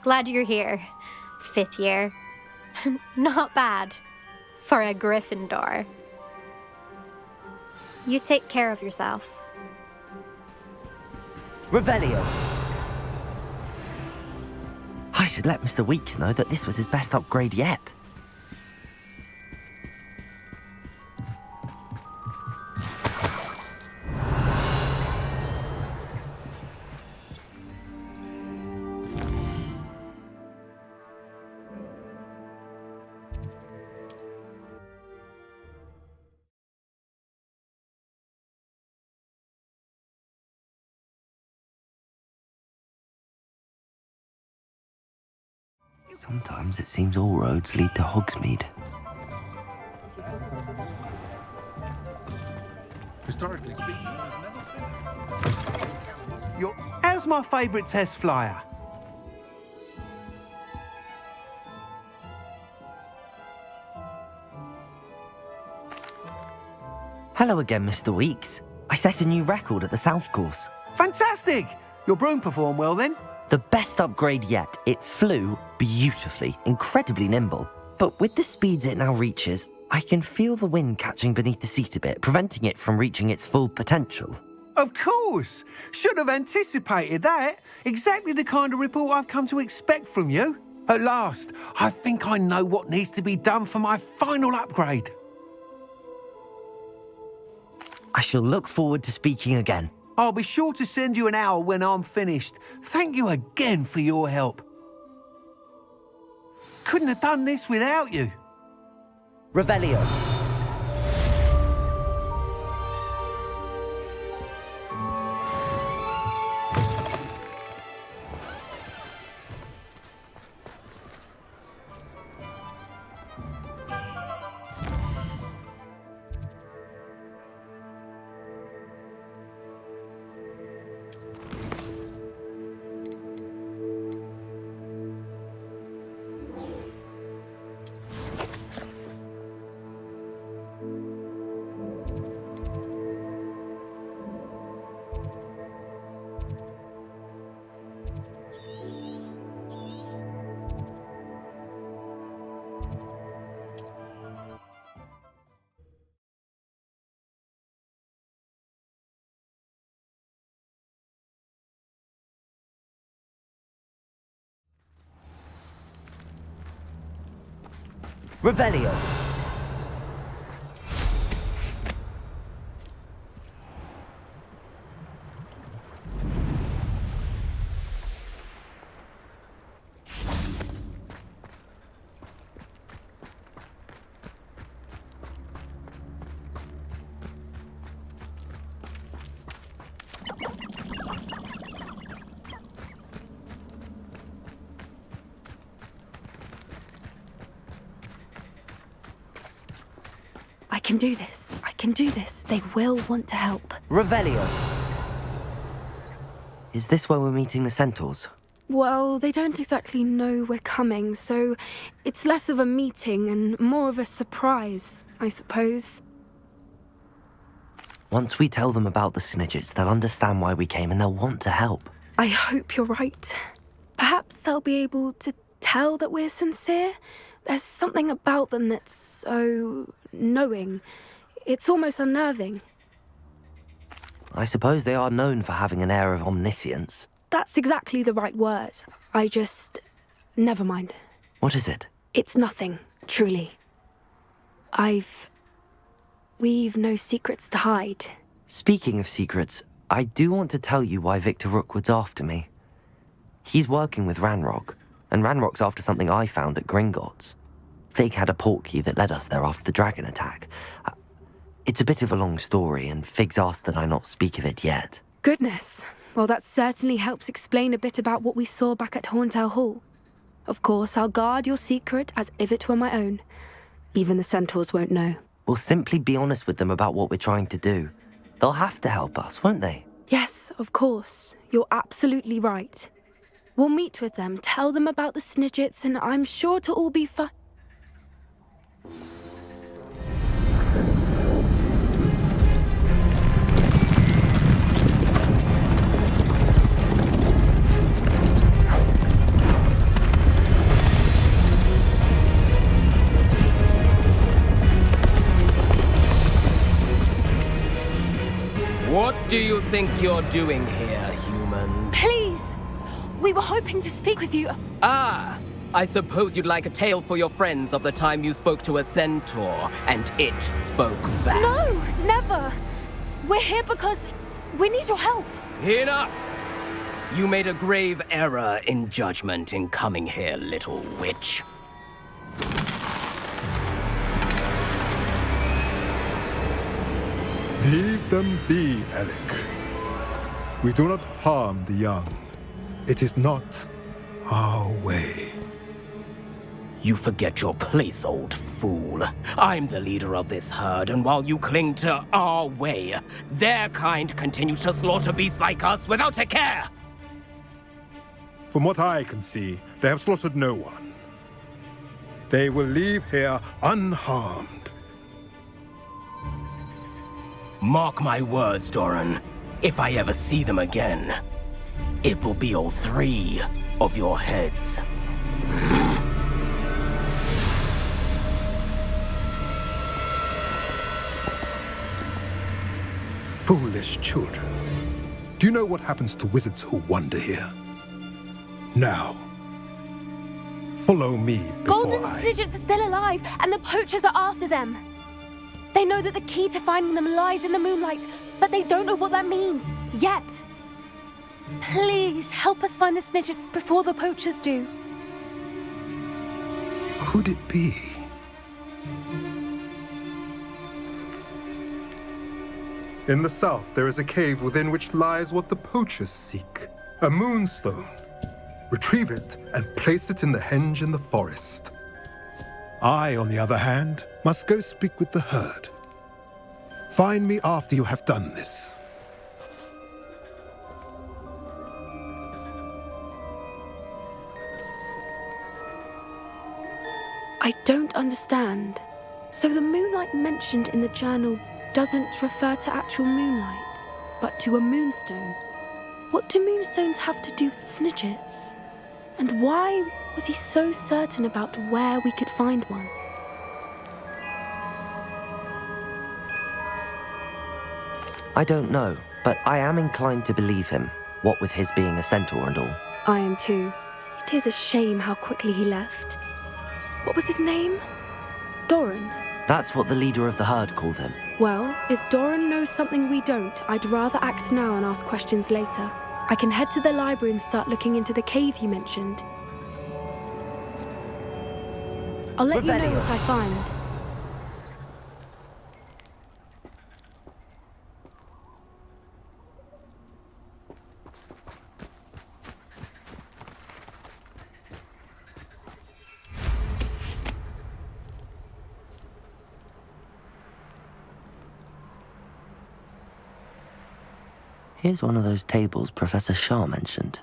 Glad you're here. 5th year. Not bad. For a Gryffindor. You take care of yourself. Revelio. I should let Mr. Weeks know that this was his best upgrade yet. Sometimes it seems all roads lead to Hogsmeade. Historically speaking, How's my favourite test flyer? Hello again, Mr. Weeks. I set a new record at the South Course. Fantastic! Your broom performed well then? The best upgrade yet. It flew beautifully, incredibly nimble. But with the speeds it now reaches, I can feel the wind catching beneath the seat a bit, preventing it from reaching its full potential. Of course! Should have anticipated that. Exactly the kind of report I've come to expect from you. At last, I think I know what needs to be done for my final upgrade. I shall look forward to speaking again. I'll be sure to send you an hour when I'm finished. Thank you again for your help. Couldn't have done this without you. Revelio. Revelio. I can do this. I can do this. They will want to help. Revelio. Is this where we're meeting the centaurs? Well, they don't exactly know we're coming, so it's less of a meeting and more of a surprise, I suppose. Once we tell them about the Snidgets, they'll understand why we came and they'll want to help. I hope you're right. Perhaps they'll be able to tell that we're sincere. There's something about them that's so knowing. It's almost unnerving. I suppose they are known for having an air of omniscience. That's exactly the right word. Never mind. What is it? It's nothing, truly. We've no secrets to hide. Speaking of secrets, I do want to tell you why Victor Rookwood's after me. He's working with Ranrock, and Ranrock's after something I found at Gringotts. Fig had a portkey that led us there after the dragon attack. It's a bit of a long story, and Fig's asked that I not speak of it yet. Goodness. Well, that certainly helps explain a bit about what we saw back at Horntail Hall. Of course, I'll guard your secret as if it were my own. Even the centaurs won't know. We'll simply be honest with them about what we're trying to do. They'll have to help us, won't they? Yes, of course. You're absolutely right. We'll meet with them, tell them about the Snidgets, and I'm sure it'll all be fine. What do you think you're doing here, humans? Please! We were hoping to speak with you. Ah! I suppose you'd like a tale for your friends of the time you spoke to a centaur, and it spoke back. No, never! We're here because we need your help. Enough! You made a grave error in judgment in coming here, little witch. Leave them be, Alec. We do not harm the young. It is not our way. You forget your place, old fool. I'm the leader of this herd, and while you cling to our way, their kind continue to slaughter beasts like us without a care! From what I can see, they have slaughtered no one. They will leave here unharmed. Mark my words, Doran. If I ever see them again, it will be all 3 of your heads. Foolish children. Do you know what happens to wizards who wander here? Now, follow me before Golden Snidgets are still alive, and the poachers are after them. They know that the key to finding them lies in the moonlight, but they don't know what that means, yet. Please, help us find the Snidgets before the poachers do. Could it be? In the south, there is a cave within which lies what the poachers seek. A moonstone. Retrieve it and place it in the henge in the forest. I, on the other hand, must go speak with the herd. Find me after you have done this. I don't understand. So the moonlight mentioned in the journal doesn't refer to actual moonlight, but to a moonstone. What do moonstones have to do with Snidgets? And why was he so certain about where we could find one? I don't know, but I am inclined to believe him, what with his being a centaur and all. I am too. It is a shame how quickly he left. What was his name? Doran? That's what the leader of the herd called him. Well, if Doran knows something we don't, I'd rather act now and ask questions later. I can head to the library and start looking into the cave you mentioned. I'll let you know what I find. Here's one of those tables Professor Shah mentioned.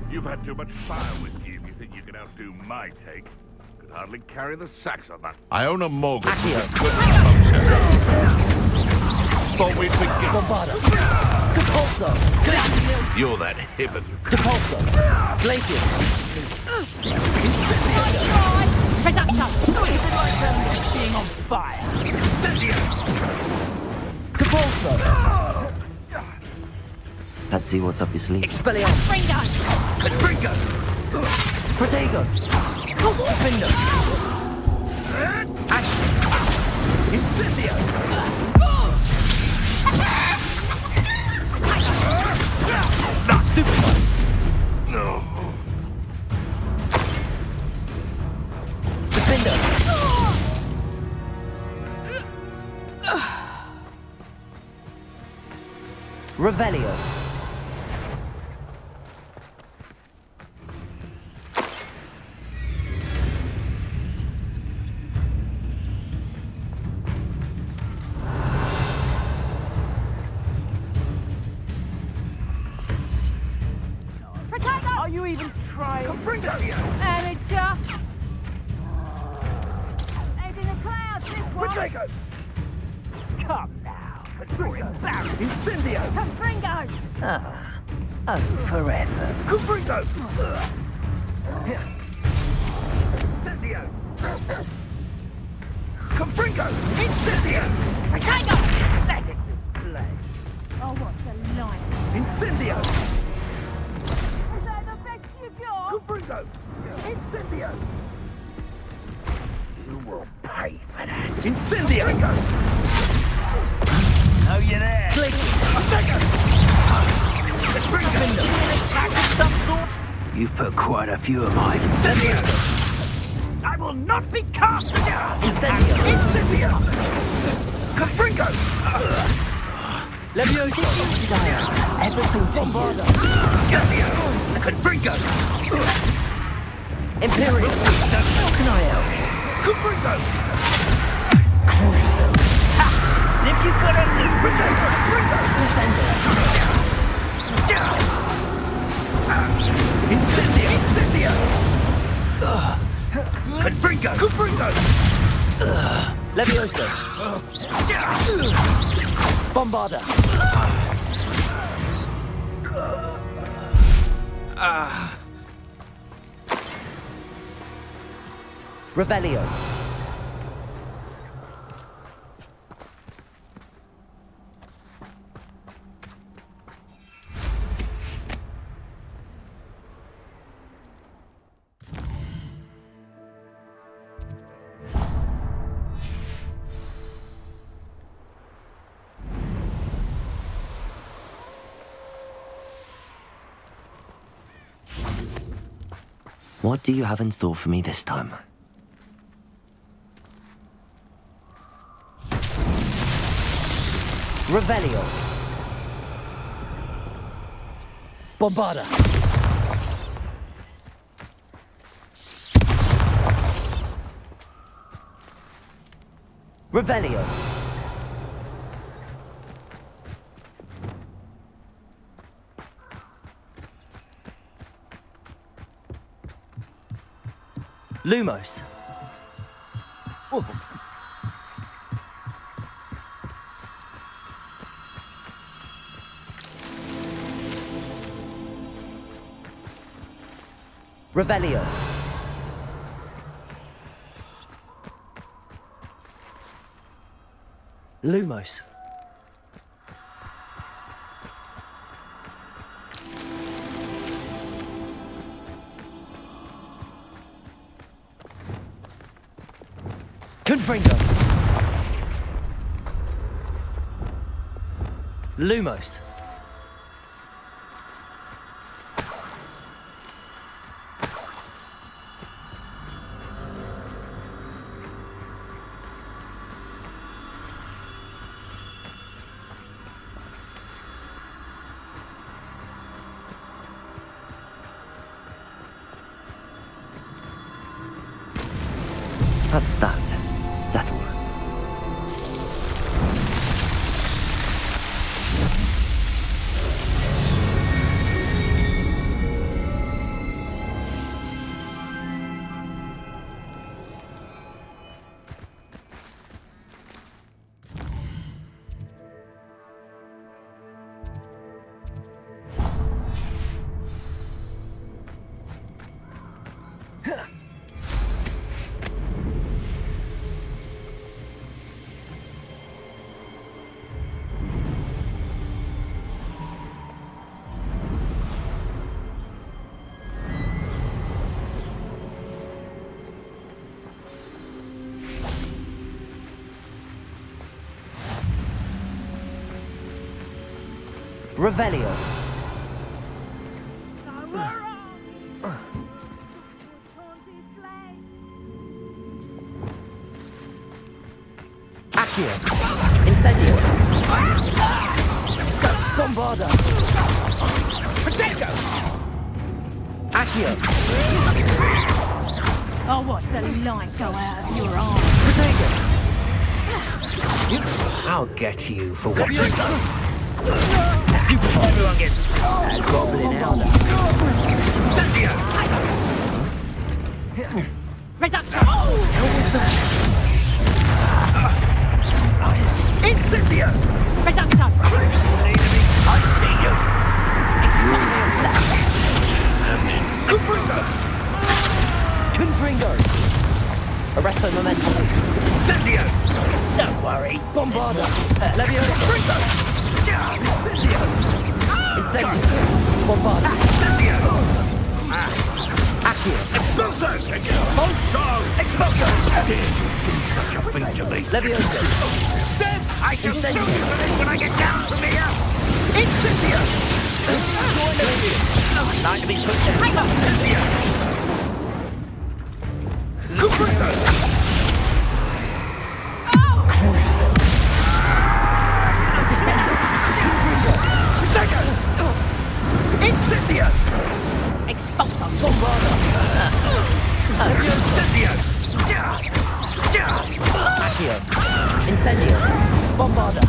You've had too much fire whiskey if you think you can outdo my take. Could hardly carry the sacks on that. I own a mortgage. Thought we'd begin. Depulso! You're that hibbon. Depulso! Glacius! Reductor! Being on fire! Depulso! Let's see what's up your sleeve. Expelliarmus! Confringo! Protego! Defender! Incendio! Stupid! No. Defender! Revelio! Are you even trying? Confringo! Amateur! It's in the clouds, this one! Protego! Come now! Confringo! Incendio! Confringo! Oh, forever. Confringo! Incendio! Confringo! Incendio! Protego! Let it play. Oh, what's a life? Incendio! Is that the best you got? Confringo! Incendio! You will pay for that. Incendio! Oh, you're there! Attack of some sort? You've put quite a few of my Incendio! I will not be cast down! Incendio! Incendio! Confringo! Leviosa! Everything to you! Incendio! Confringo! Imperial! How can I help? Confringo! Crucio! As if you could have lived with it! Descender! Incendio! Incendio! Confringo! Confringo! Leviosa! Bombarda! Revelio! What do you have in store for me this time? Revelio. Bombarda. Revelio. Lumos. Oh. Revelio. Lumos. Confringo. Lumos. That's that. Settled. Revelio. Accio. Incendio. Bombarda. Protego. Accio. I'll watch the light go out of your arm. Protego. I'll get you for what Stupid. everyone gets. Goblin elder. Reductor! Incendio! Reductor! I see you. Confringo. Arresto momentum. Incendio! Don't worry. Bombarda. Leviosa. Incendio. Bombarda. Accio. Expulso! Expulso! Such a thing to me. Leviosa. I shall sue you for this when I get down from here! Incendio! Time to be put down. Hang on! Confringo! Cruising. Protego! Incendio! Expulso! Bombarda. Incendio! Accio. Incendio. Bombarda.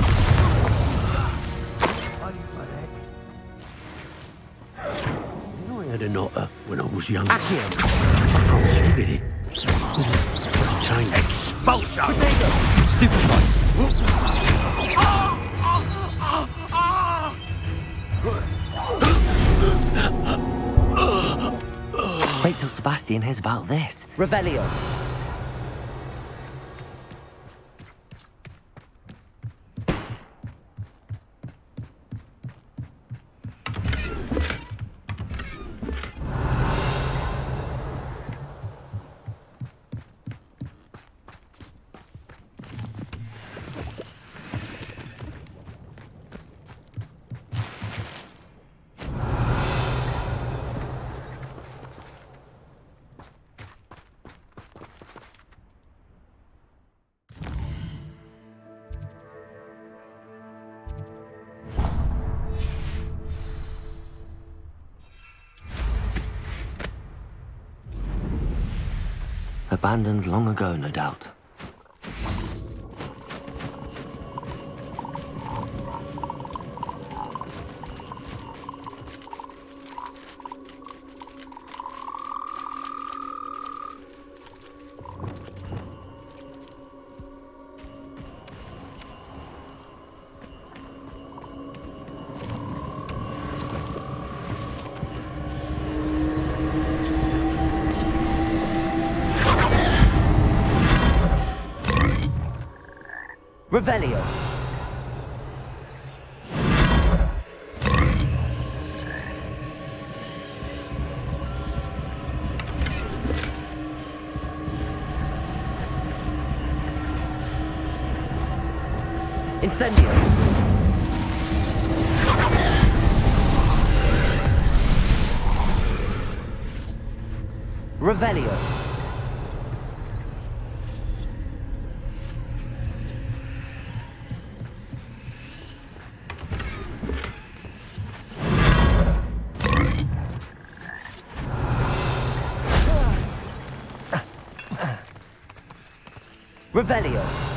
I had an otter when I was young. Accio. I tried to swing it. Change. Expulso! Protego. Stupid one. Wait till Sebastian hears about this. Revelio. Abandoned long ago, no doubt. Revelio. Incendio. Revelio. Revelio.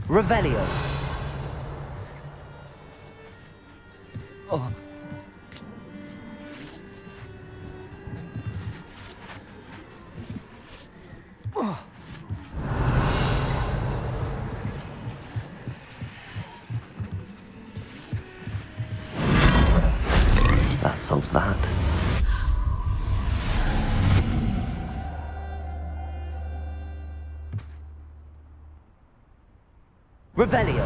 Revelio. Oh. Oh. That solves that. Revelio.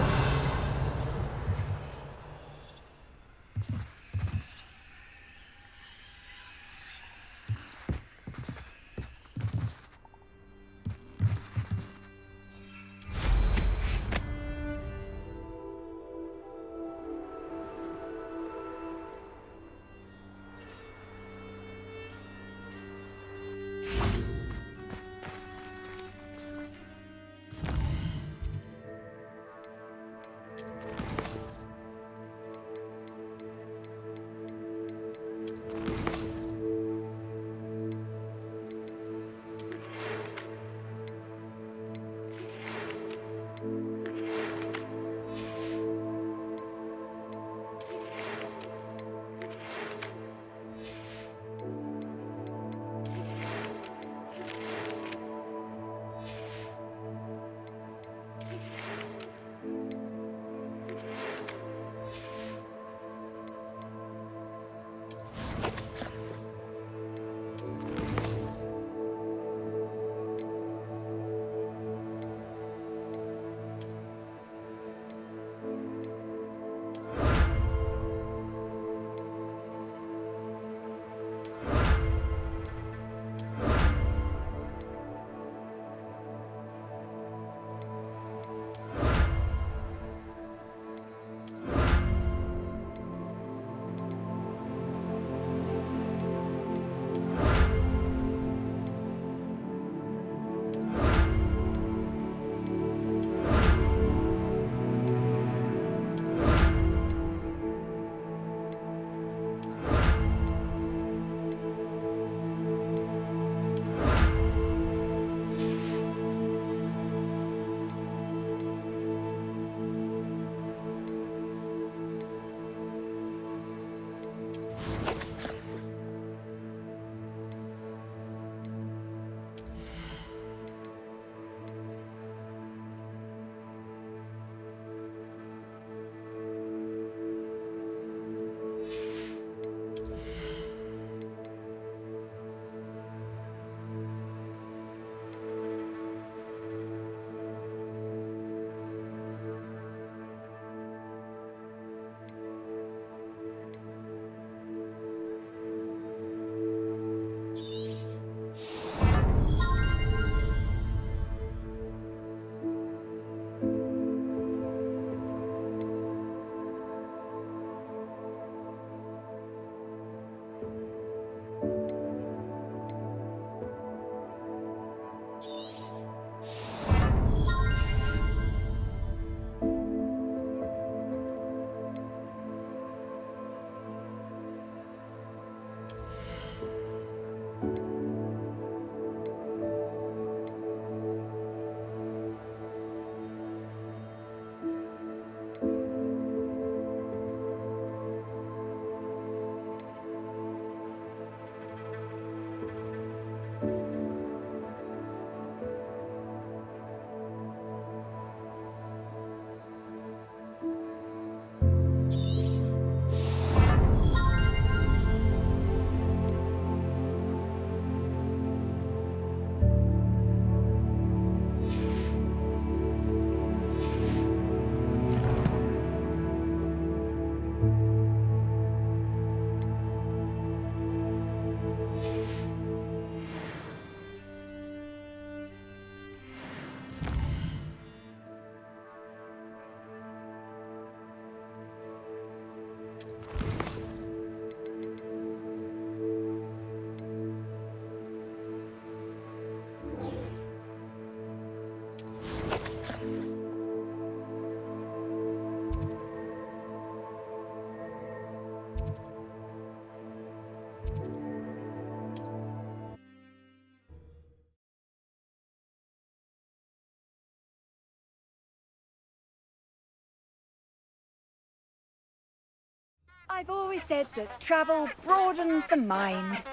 I've always said that travel broadens the mind.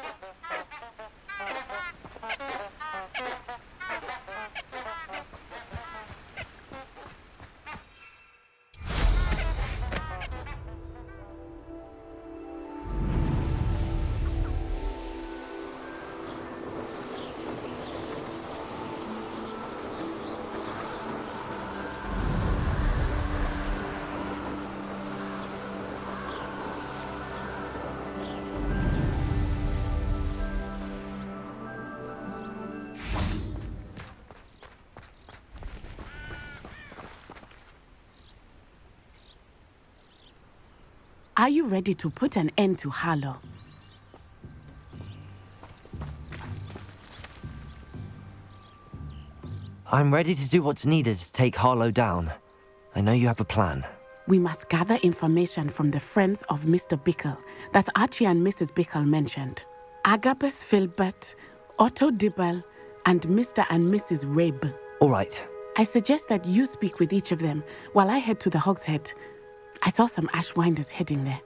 Are you ready to put an end to Harlow? I'm ready to do what's needed to take Harlow down. I know you have a plan. We must gather information from the friends of Mr. Bickle that Archie and Mrs. Bickle mentioned. Agabus Filbert, Otto Dibble, and Mr. and Mrs. Rabe. All right. I suggest that you speak with each of them while I head to the Hogshead. I saw some Ashwinders heading there.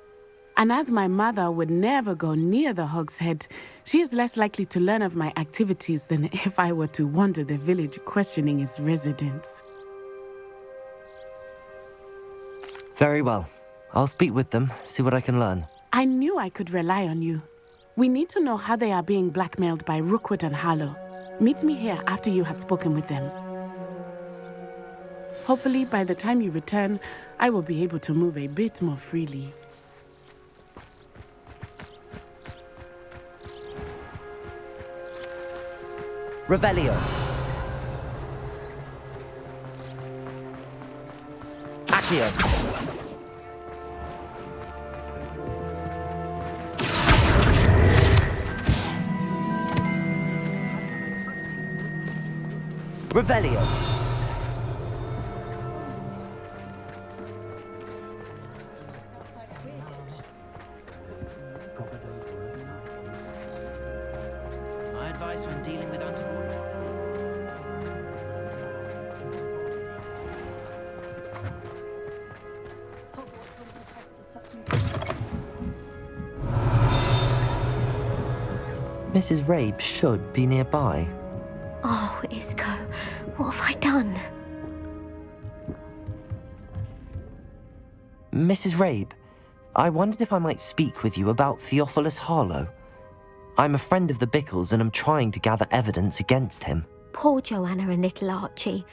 And as my mother would never go near the Hogshead, she is less likely to learn of my activities than if I were to wander the village questioning its residents. Very well. I'll speak with them, see what I can learn. I knew I could rely on you. We need to know how they are being blackmailed by Rookwood and Harlow. Meet me here after you have spoken with them. Hopefully, by the time you return, I will be able to move a bit more freely. Revelio. Accio. Revelio. My advice when dealing with untoward. Mrs. Rabe should be nearby. Oh, Isco, what have I done? Mrs. Rabe, I wondered if I might speak with you about Theophilus Harlow. I'm a friend of the Bickles and am trying to gather evidence against him. Poor Joanna and little Archie.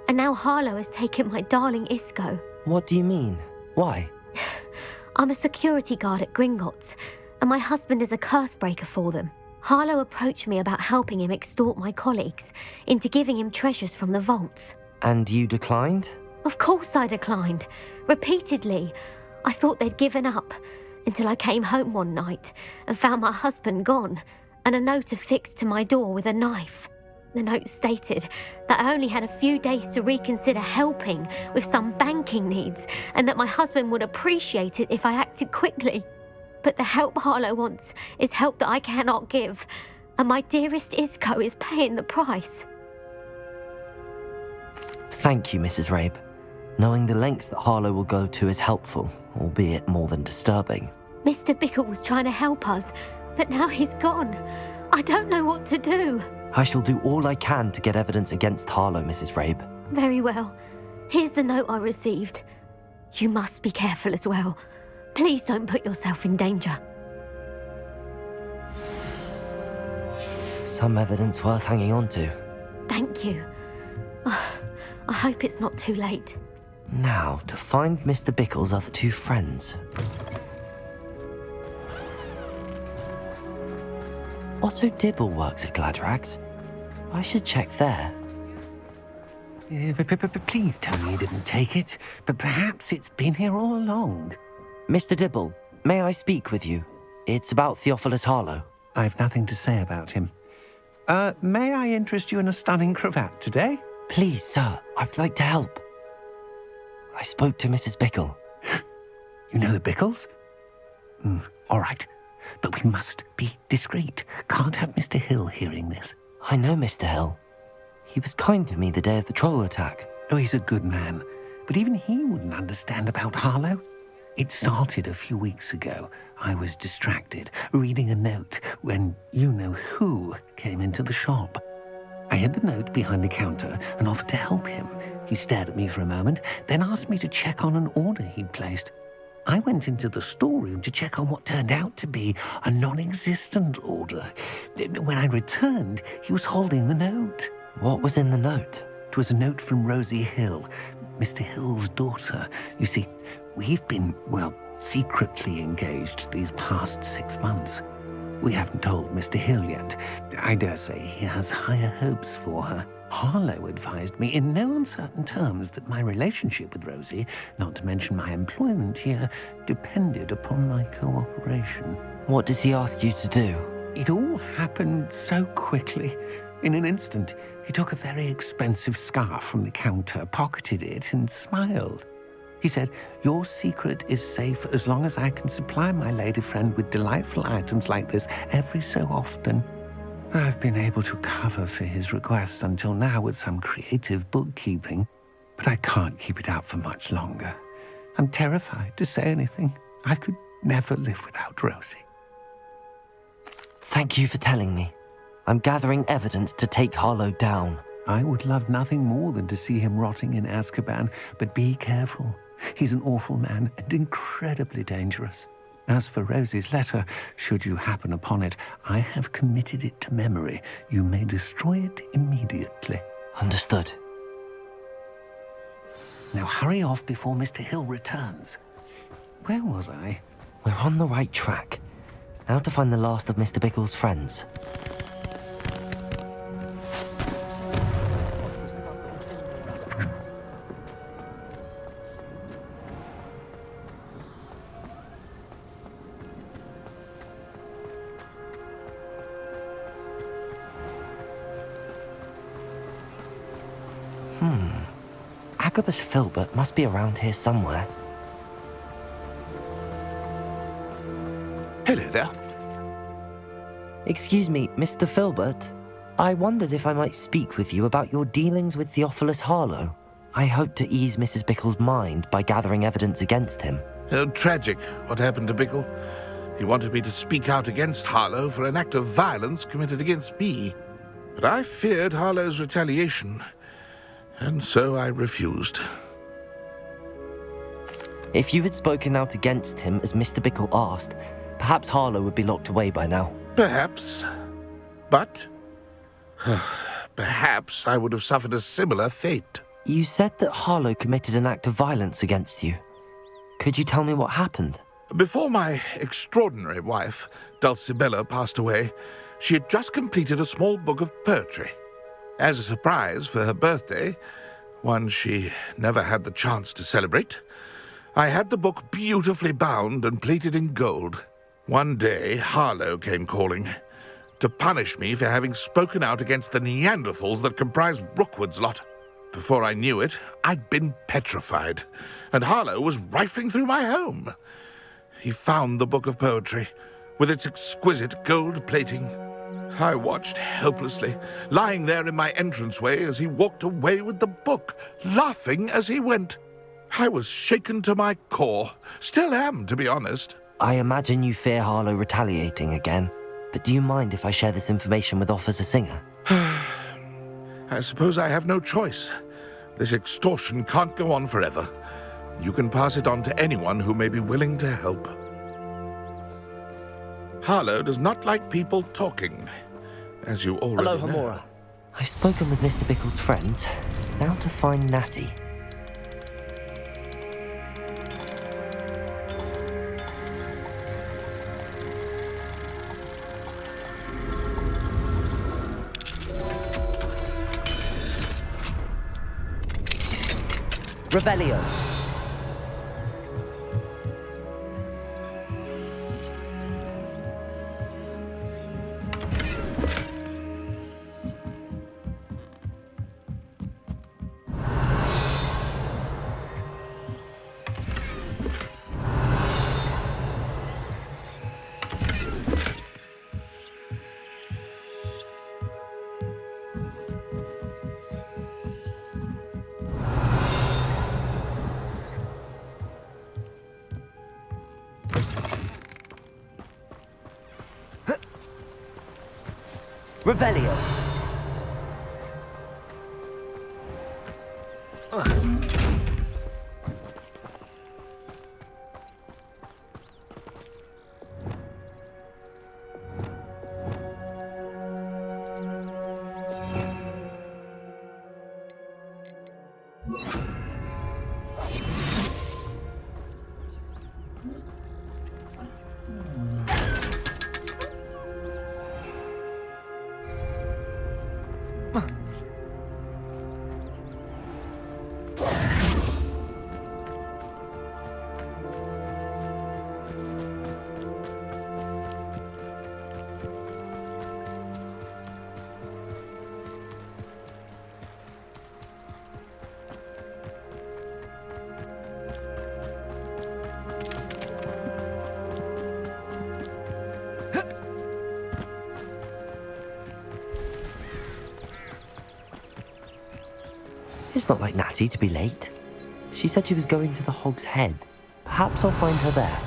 And now Harlow has taken my darling Isco. What do you mean? Why? I'm a security guard at Gringotts, and my husband is a curse breaker for them. Harlow approached me about helping him extort my colleagues into giving him treasures from the vaults. And you declined? Of course I declined. Repeatedly. I thought they'd given up, until I came home one night and found my husband gone, and a note affixed to my door with a knife. The note stated that I only had a few days to reconsider helping with some banking needs, and that my husband would appreciate it if I acted quickly. But the help Harlow wants is help that I cannot give, and my dearest Isco is paying the price. Thank you, Mrs. Rabe. Knowing the lengths that Harlow will go to is helpful, albeit more than disturbing. Mr. Bickle was trying to help us, but now he's gone. I don't know what to do. I shall do all I can to get evidence against Harlow, Mrs. Rabe. Very well. Here's the note I received. You must be careful as well. Please don't put yourself in danger. Some evidence worth hanging on to. Thank you. I hope it's not too late. Now, to find Mr. Bickle's other two friends. Otto Dibble works at Gladrags. I should check there. Please tell me you didn't take it, but perhaps it's been here all along. Mr. Dibble, may I speak with you? It's about Theophilus Harlow. I've nothing to say about him. May I interest you in a stunning cravat today? Please, sir, I'd like to help. I spoke to Mrs. Bickle. You know the Bickles? All right, but we must be discreet. Can't have Mr. Hill hearing this. I know Mr. Hill. He was kind to me the day of the troll attack. Oh, he's a good man, but even he wouldn't understand about Harlow. It started a few weeks ago. I was distracted, reading a note, when you-know-who came into the shop. I hid the note behind the counter and offered to help him. He stared at me for a moment, then asked me to check on an order he'd placed. I went into the storeroom to check on what turned out to be a non-existent order. When I returned, he was holding the note. What was in the note? It was a note from Rosie Hill, Mr. Hill's daughter. You see, we've been, well, secretly engaged these past 6 months. We haven't told Mr. Hill yet. I dare say he has higher hopes for her. Harlow advised me in no uncertain terms that my relationship with Rosie, not to mention my employment here, depended upon my cooperation. What did he ask you to do? It all happened so quickly. In an instant, he took a very expensive scarf from the counter, pocketed it, and smiled. He said, "Your secret is safe as long as I can supply my lady friend with delightful items like this every so often." I've been able to cover for his requests until now with some creative bookkeeping, but I can't keep it out for much longer. I'm terrified to say anything. I could never live without Rosie. Thank you for telling me. I'm gathering evidence to take Harlow down. I would love nothing more than to see him rotting in Azkaban, but be careful. He's an awful man and incredibly dangerous. As for Rosie's letter, should you happen upon it, I have committed it to memory. You may destroy it immediately. Understood. Now hurry off before Mr. Hill returns. Where was I? We're on the right track. Now to find the last of Mr. Bickle's friends. Agabus Filbert must be around here somewhere. Hello there. Excuse me, Mr. Filbert. I wondered if I might speak with you about your dealings with Theophilus Harlow. I hope to ease Mrs. Bickle's mind by gathering evidence against him. Tragic, what happened to Bickle. He wanted me to speak out against Harlow for an act of violence committed against me. But I feared Harlow's retaliation, and so I refused. If you had spoken out against him as Mr. Bickle asked, perhaps Harlow would be locked away by now. Perhaps. But perhaps I would have suffered a similar fate. You said that Harlow committed an act of violence against you. Could you tell me what happened? Before my extraordinary wife, Dulcibella, passed away, she had just completed a small book of poetry. As a surprise for her birthday, one she never had the chance to celebrate, I had the book beautifully bound and plated in gold. One day, Harlow came calling to punish me for having spoken out against the Neanderthals that comprise Rookwood's lot. Before I knew it, I'd been petrified, and Harlow was rifling through my home. He found the book of poetry, with its exquisite gold plating. I watched helplessly, lying there in my entranceway as he walked away with the book, laughing as he went. I was shaken to my core. Still am, to be honest. I imagine you fear Harlow retaliating again, but do you mind if I share this information with Officer Singer? I suppose I have no choice. This extortion can't go on forever. You can pass it on to anyone who may be willing to help. Harlow does not like people talking, as you already know. Hello, Hamora. I've spoken with Mr. Bickle's friends. Now to find Natty. Revelio. Revelio. It's not like Natty to be late. She said she was going to the Hog's Head. Perhaps I'll find her there.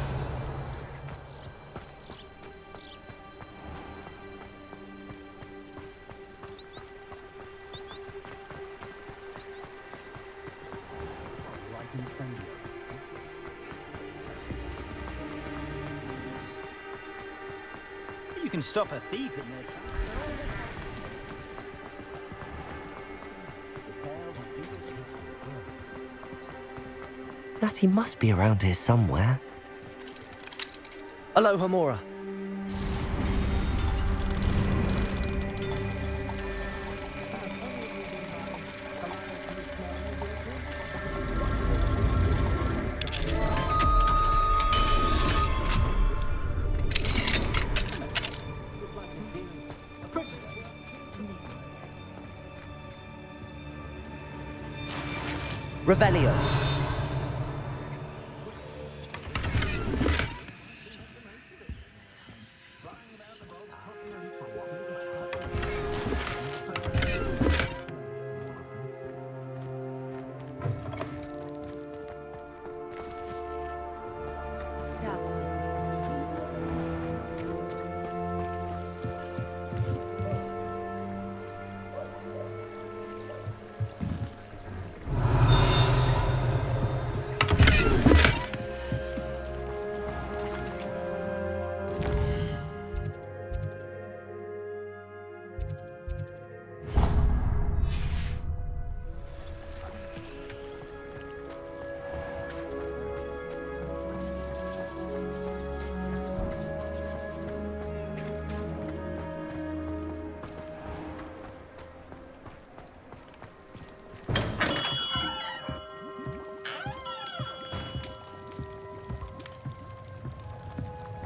You can stop a thief in there. Natty must be around here somewhere. Aloha, Mora. Revelio.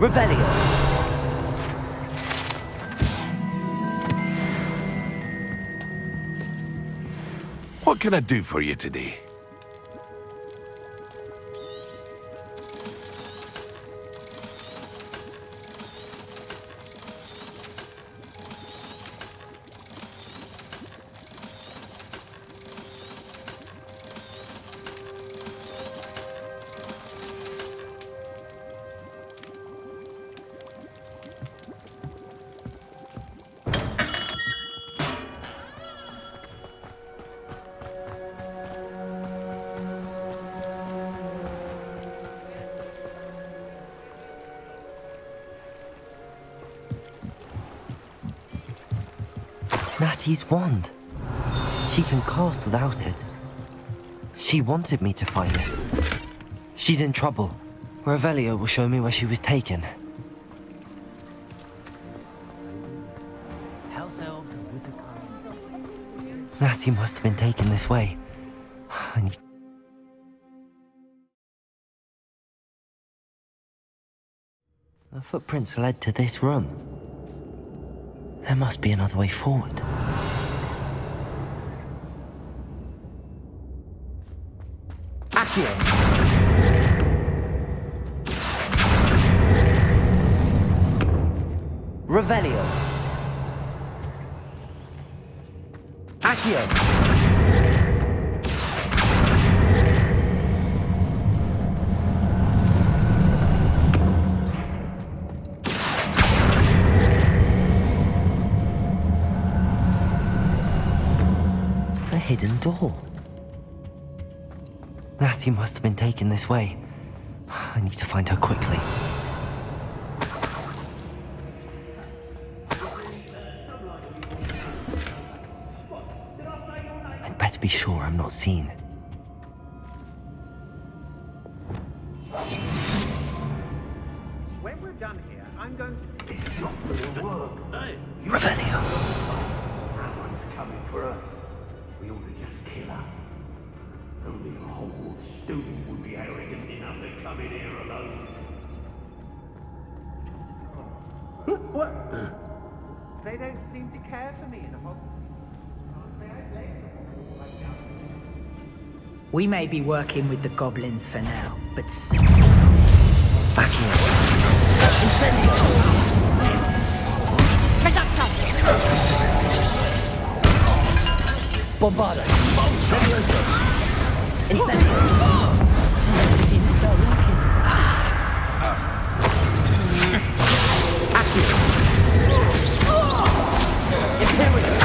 Revelio. What can I do for you today? Natty's wand. She can cast without it. She wanted me to find this. She's in trouble. Revelio will show me where she was taken. House elves and wizard kind. Natty must have been taken this way. I need... The footprints led to this room. There must be another way forward. Accio! Revelio! Accio! hidden door. Natty must have been taken this way. I need to find her quickly. I'd better be sure I'm not seen. When we're done here, I'm going to... It's not gonna work. Hey, Revelio. Someone's coming for her. We ought to just kill her. Only a Hogwarts student would be arrogant enough to come in here alone. What? They don't seem to care for me in Hogwarts. We may be working with the goblins for now, but soon. Back here. Incendio! Reductor! Bombarda! Incendio! Seems to start working. Accio! Imperial!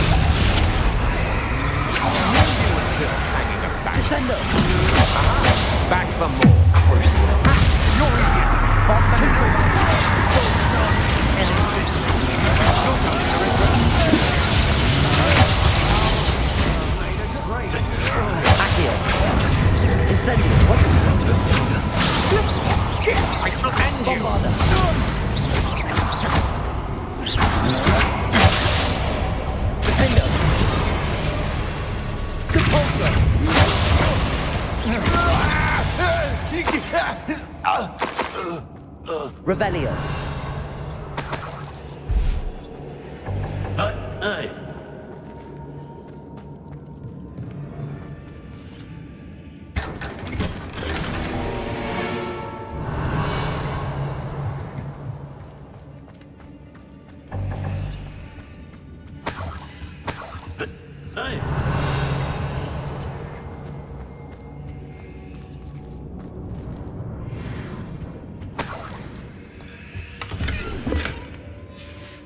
Descendo! Back for more. Crucial. You're easier to spot than Accio! Incendio! I shall end you. Bombarda! Defender! Compulsor! Revelio. Hey. Hey.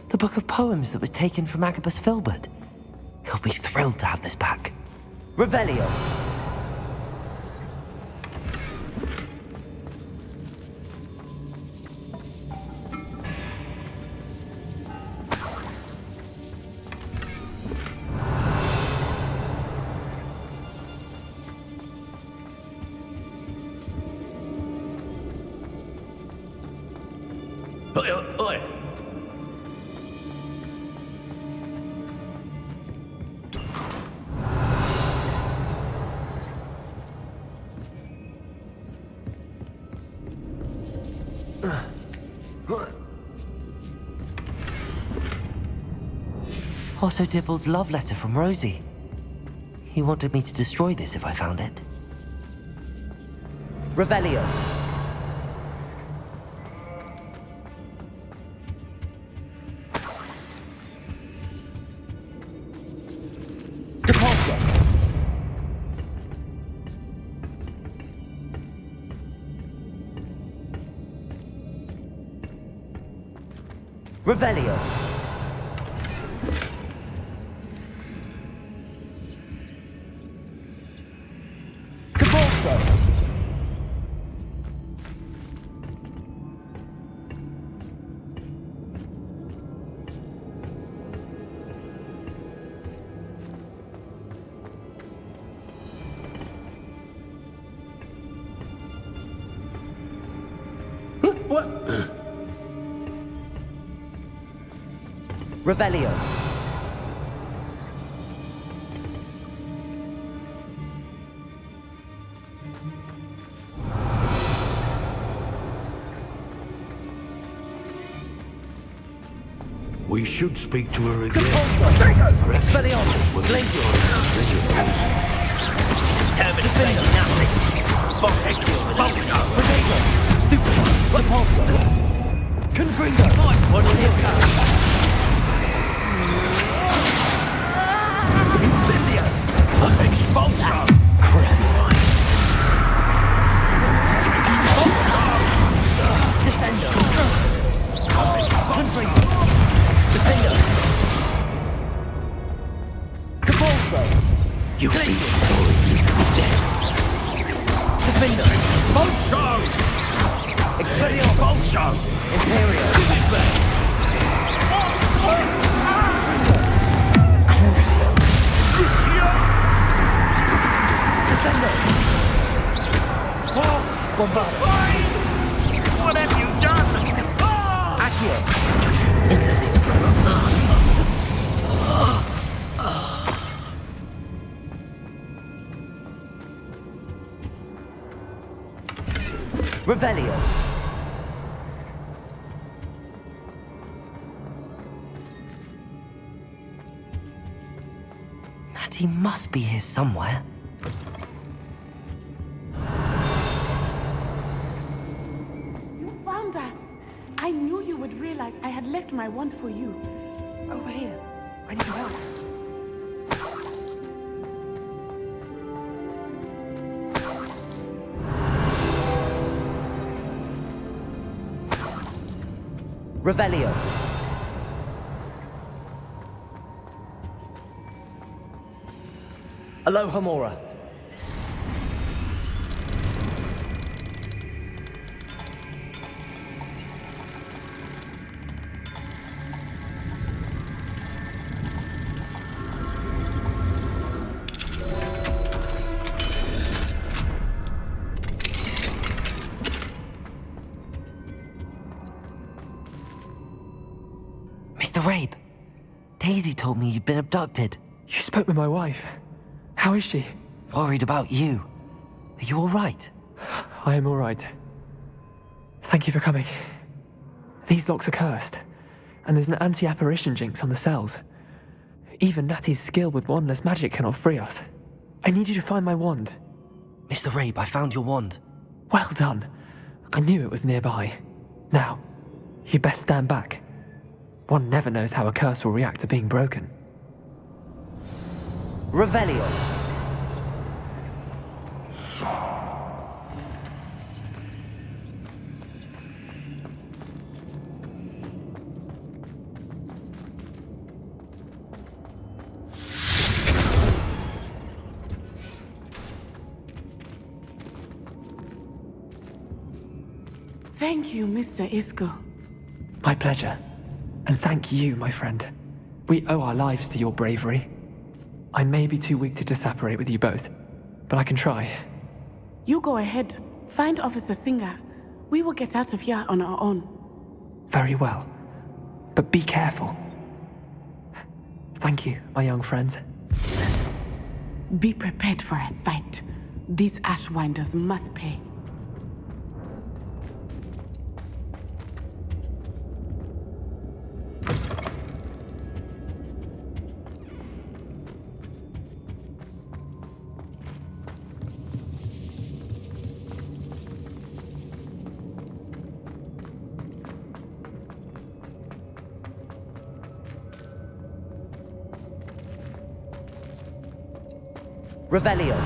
The book of poems that was taken from Agabus Filbert. He'll be thrilled to have this back. Revelio. Oi. Otto Dibble's love letter from Rosie. He wanted me to destroy this if I found it. Revelio. Depulso. Revelio. Depulso. What? Revelio. We should speak to her again. Expelliarmus. Glacius. Terminate nothing. Box exit. Stupid. Repulsor. Confringo. What will it come? Incendio. Expulsor. Crucify. Descendo. Confringo. Defender. Compulso. You beat What have you done? Accio! Instantly. Revelio. Natty must be here somewhere. You found us. I knew you would realize I had left my wand for you. Over here. I need help. Revelio. Aloha Mora. Mr. Rabe, Daisy told me you'd been abducted. You spoke with my wife. How is she? Worried about you. Are you all right? I am all right. Thank you for coming. These locks are cursed, and there's an anti-apparition jinx on the cells. Even Natty's skill with wandless magic cannot free us. I need you to find my wand. Mr. Rabe, I found your wand. Well done. I knew it was nearby. Now, you best stand back. One never knows how a curse will react to being broken. Revelio. Thank you, Mr. Isco. My pleasure. And thank you, my friend. We owe our lives to your bravery. I may be too weak to disapparate with you both, but I can try. You go ahead. Find Officer Singer. We will get out of here on our own. Very well. But be careful. Thank you, my young friends. Be prepared for a fight. These Ashwinders must pay. Revelio.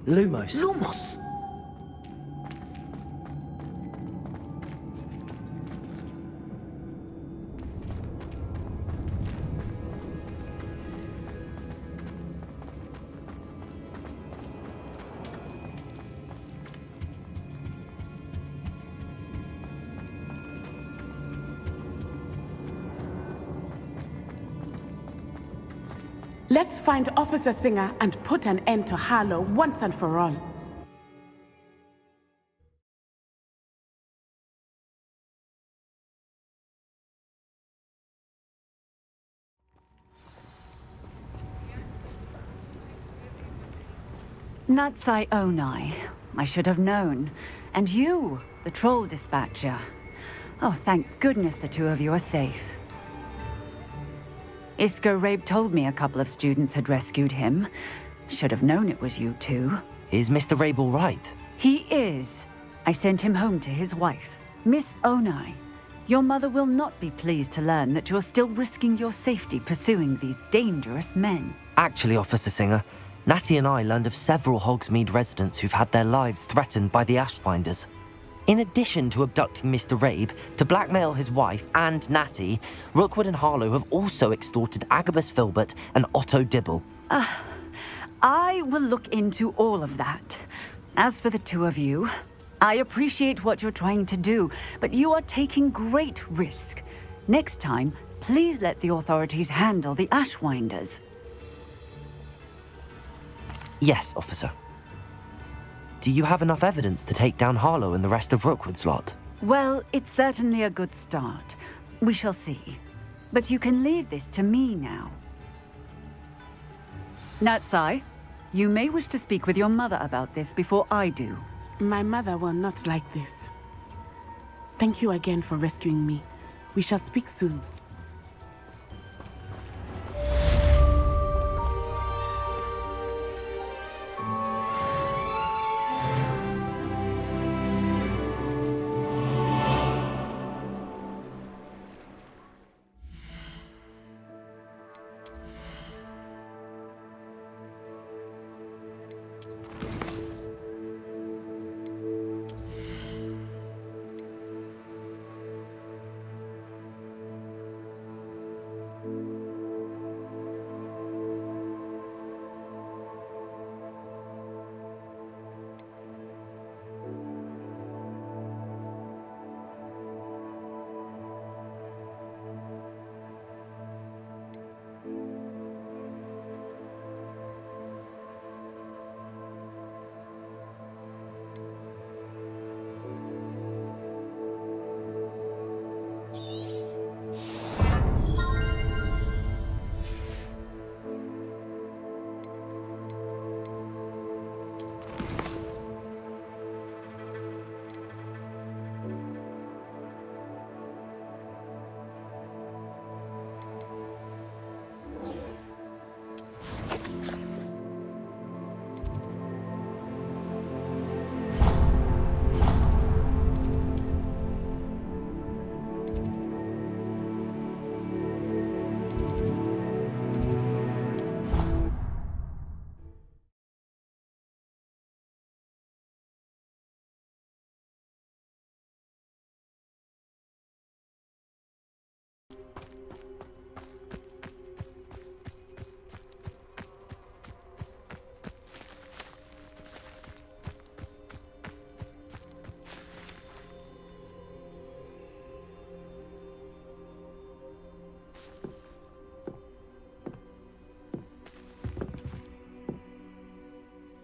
Lumos. Lumos! Let's find Officer Singer and put an end to Harlow once and for all. Natsai Onai. I should have known. And you, the troll dispatcher. Oh, thank goodness the two of you are safe. Isco Rabe told me a couple of students had rescued him. Should have known it was you two. Is Mr. Rabe all right? He is. I sent him home to his wife. Miss Onai, your mother will not be pleased to learn that you're still risking your safety pursuing these dangerous men. Actually, Officer Singer, Natty and I learned of several Hogsmeade residents who've had their lives threatened by the Ashwinders. In addition to abducting Mr. Rabe to blackmail his wife and Natty, Rookwood and Harlow have also extorted Agabus Filbert and Otto Dibble. I will look into all of that. As for the two of you, I appreciate what you're trying to do, but you are taking great risk. Next time, please let the authorities handle the Ashwinders. Yes, officer. Do you have enough evidence to take down Harlow and the rest of Rookwood's lot? Well, it's certainly a good start. We shall see. But you can leave this to me now. Natsai, you may wish to speak with your mother about this before I do. My mother will not like this. Thank you again for rescuing me. We shall speak soon.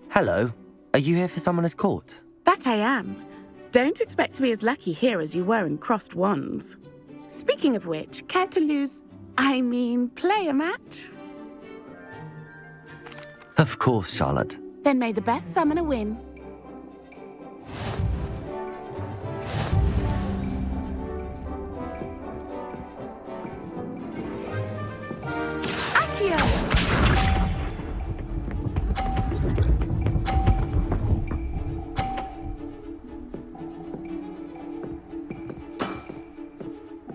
Hello. Are you here for Summoner's Court? That I am. Don't expect to be as lucky here as you were in Crossed Wands. Speaking of which, care to play a match? Of course, Charlotte. Then may the best summoner win. Accio!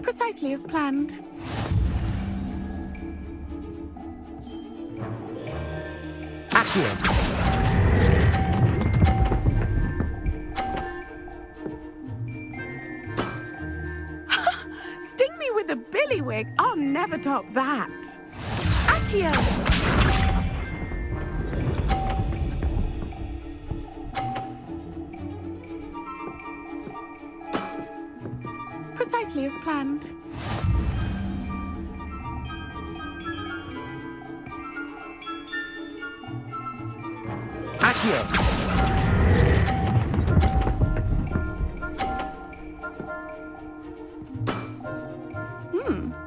Precisely as planned. Accio! Sting me with a billywig. I'll never top that. Accio! Precisely as planned. Accio!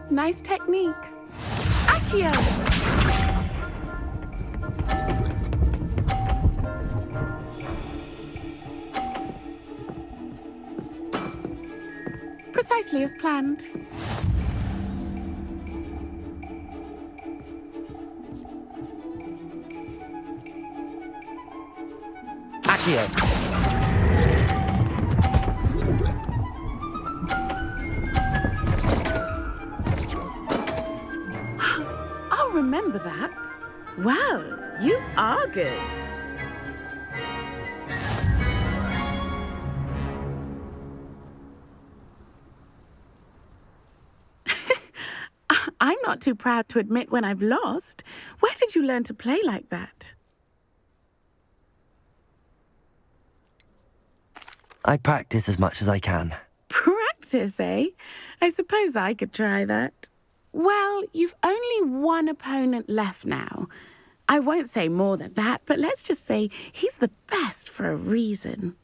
Nice technique. Accio! Precisely as planned. Accio! I'll remember that. Well, you are good. I'm not too proud to admit when I've lost. Where did you learn to play like that? I practice as much as I can. Practice, eh? I suppose I could try that. Well, you've only one opponent left now. I won't say more than that, but let's just say he's the best for a reason.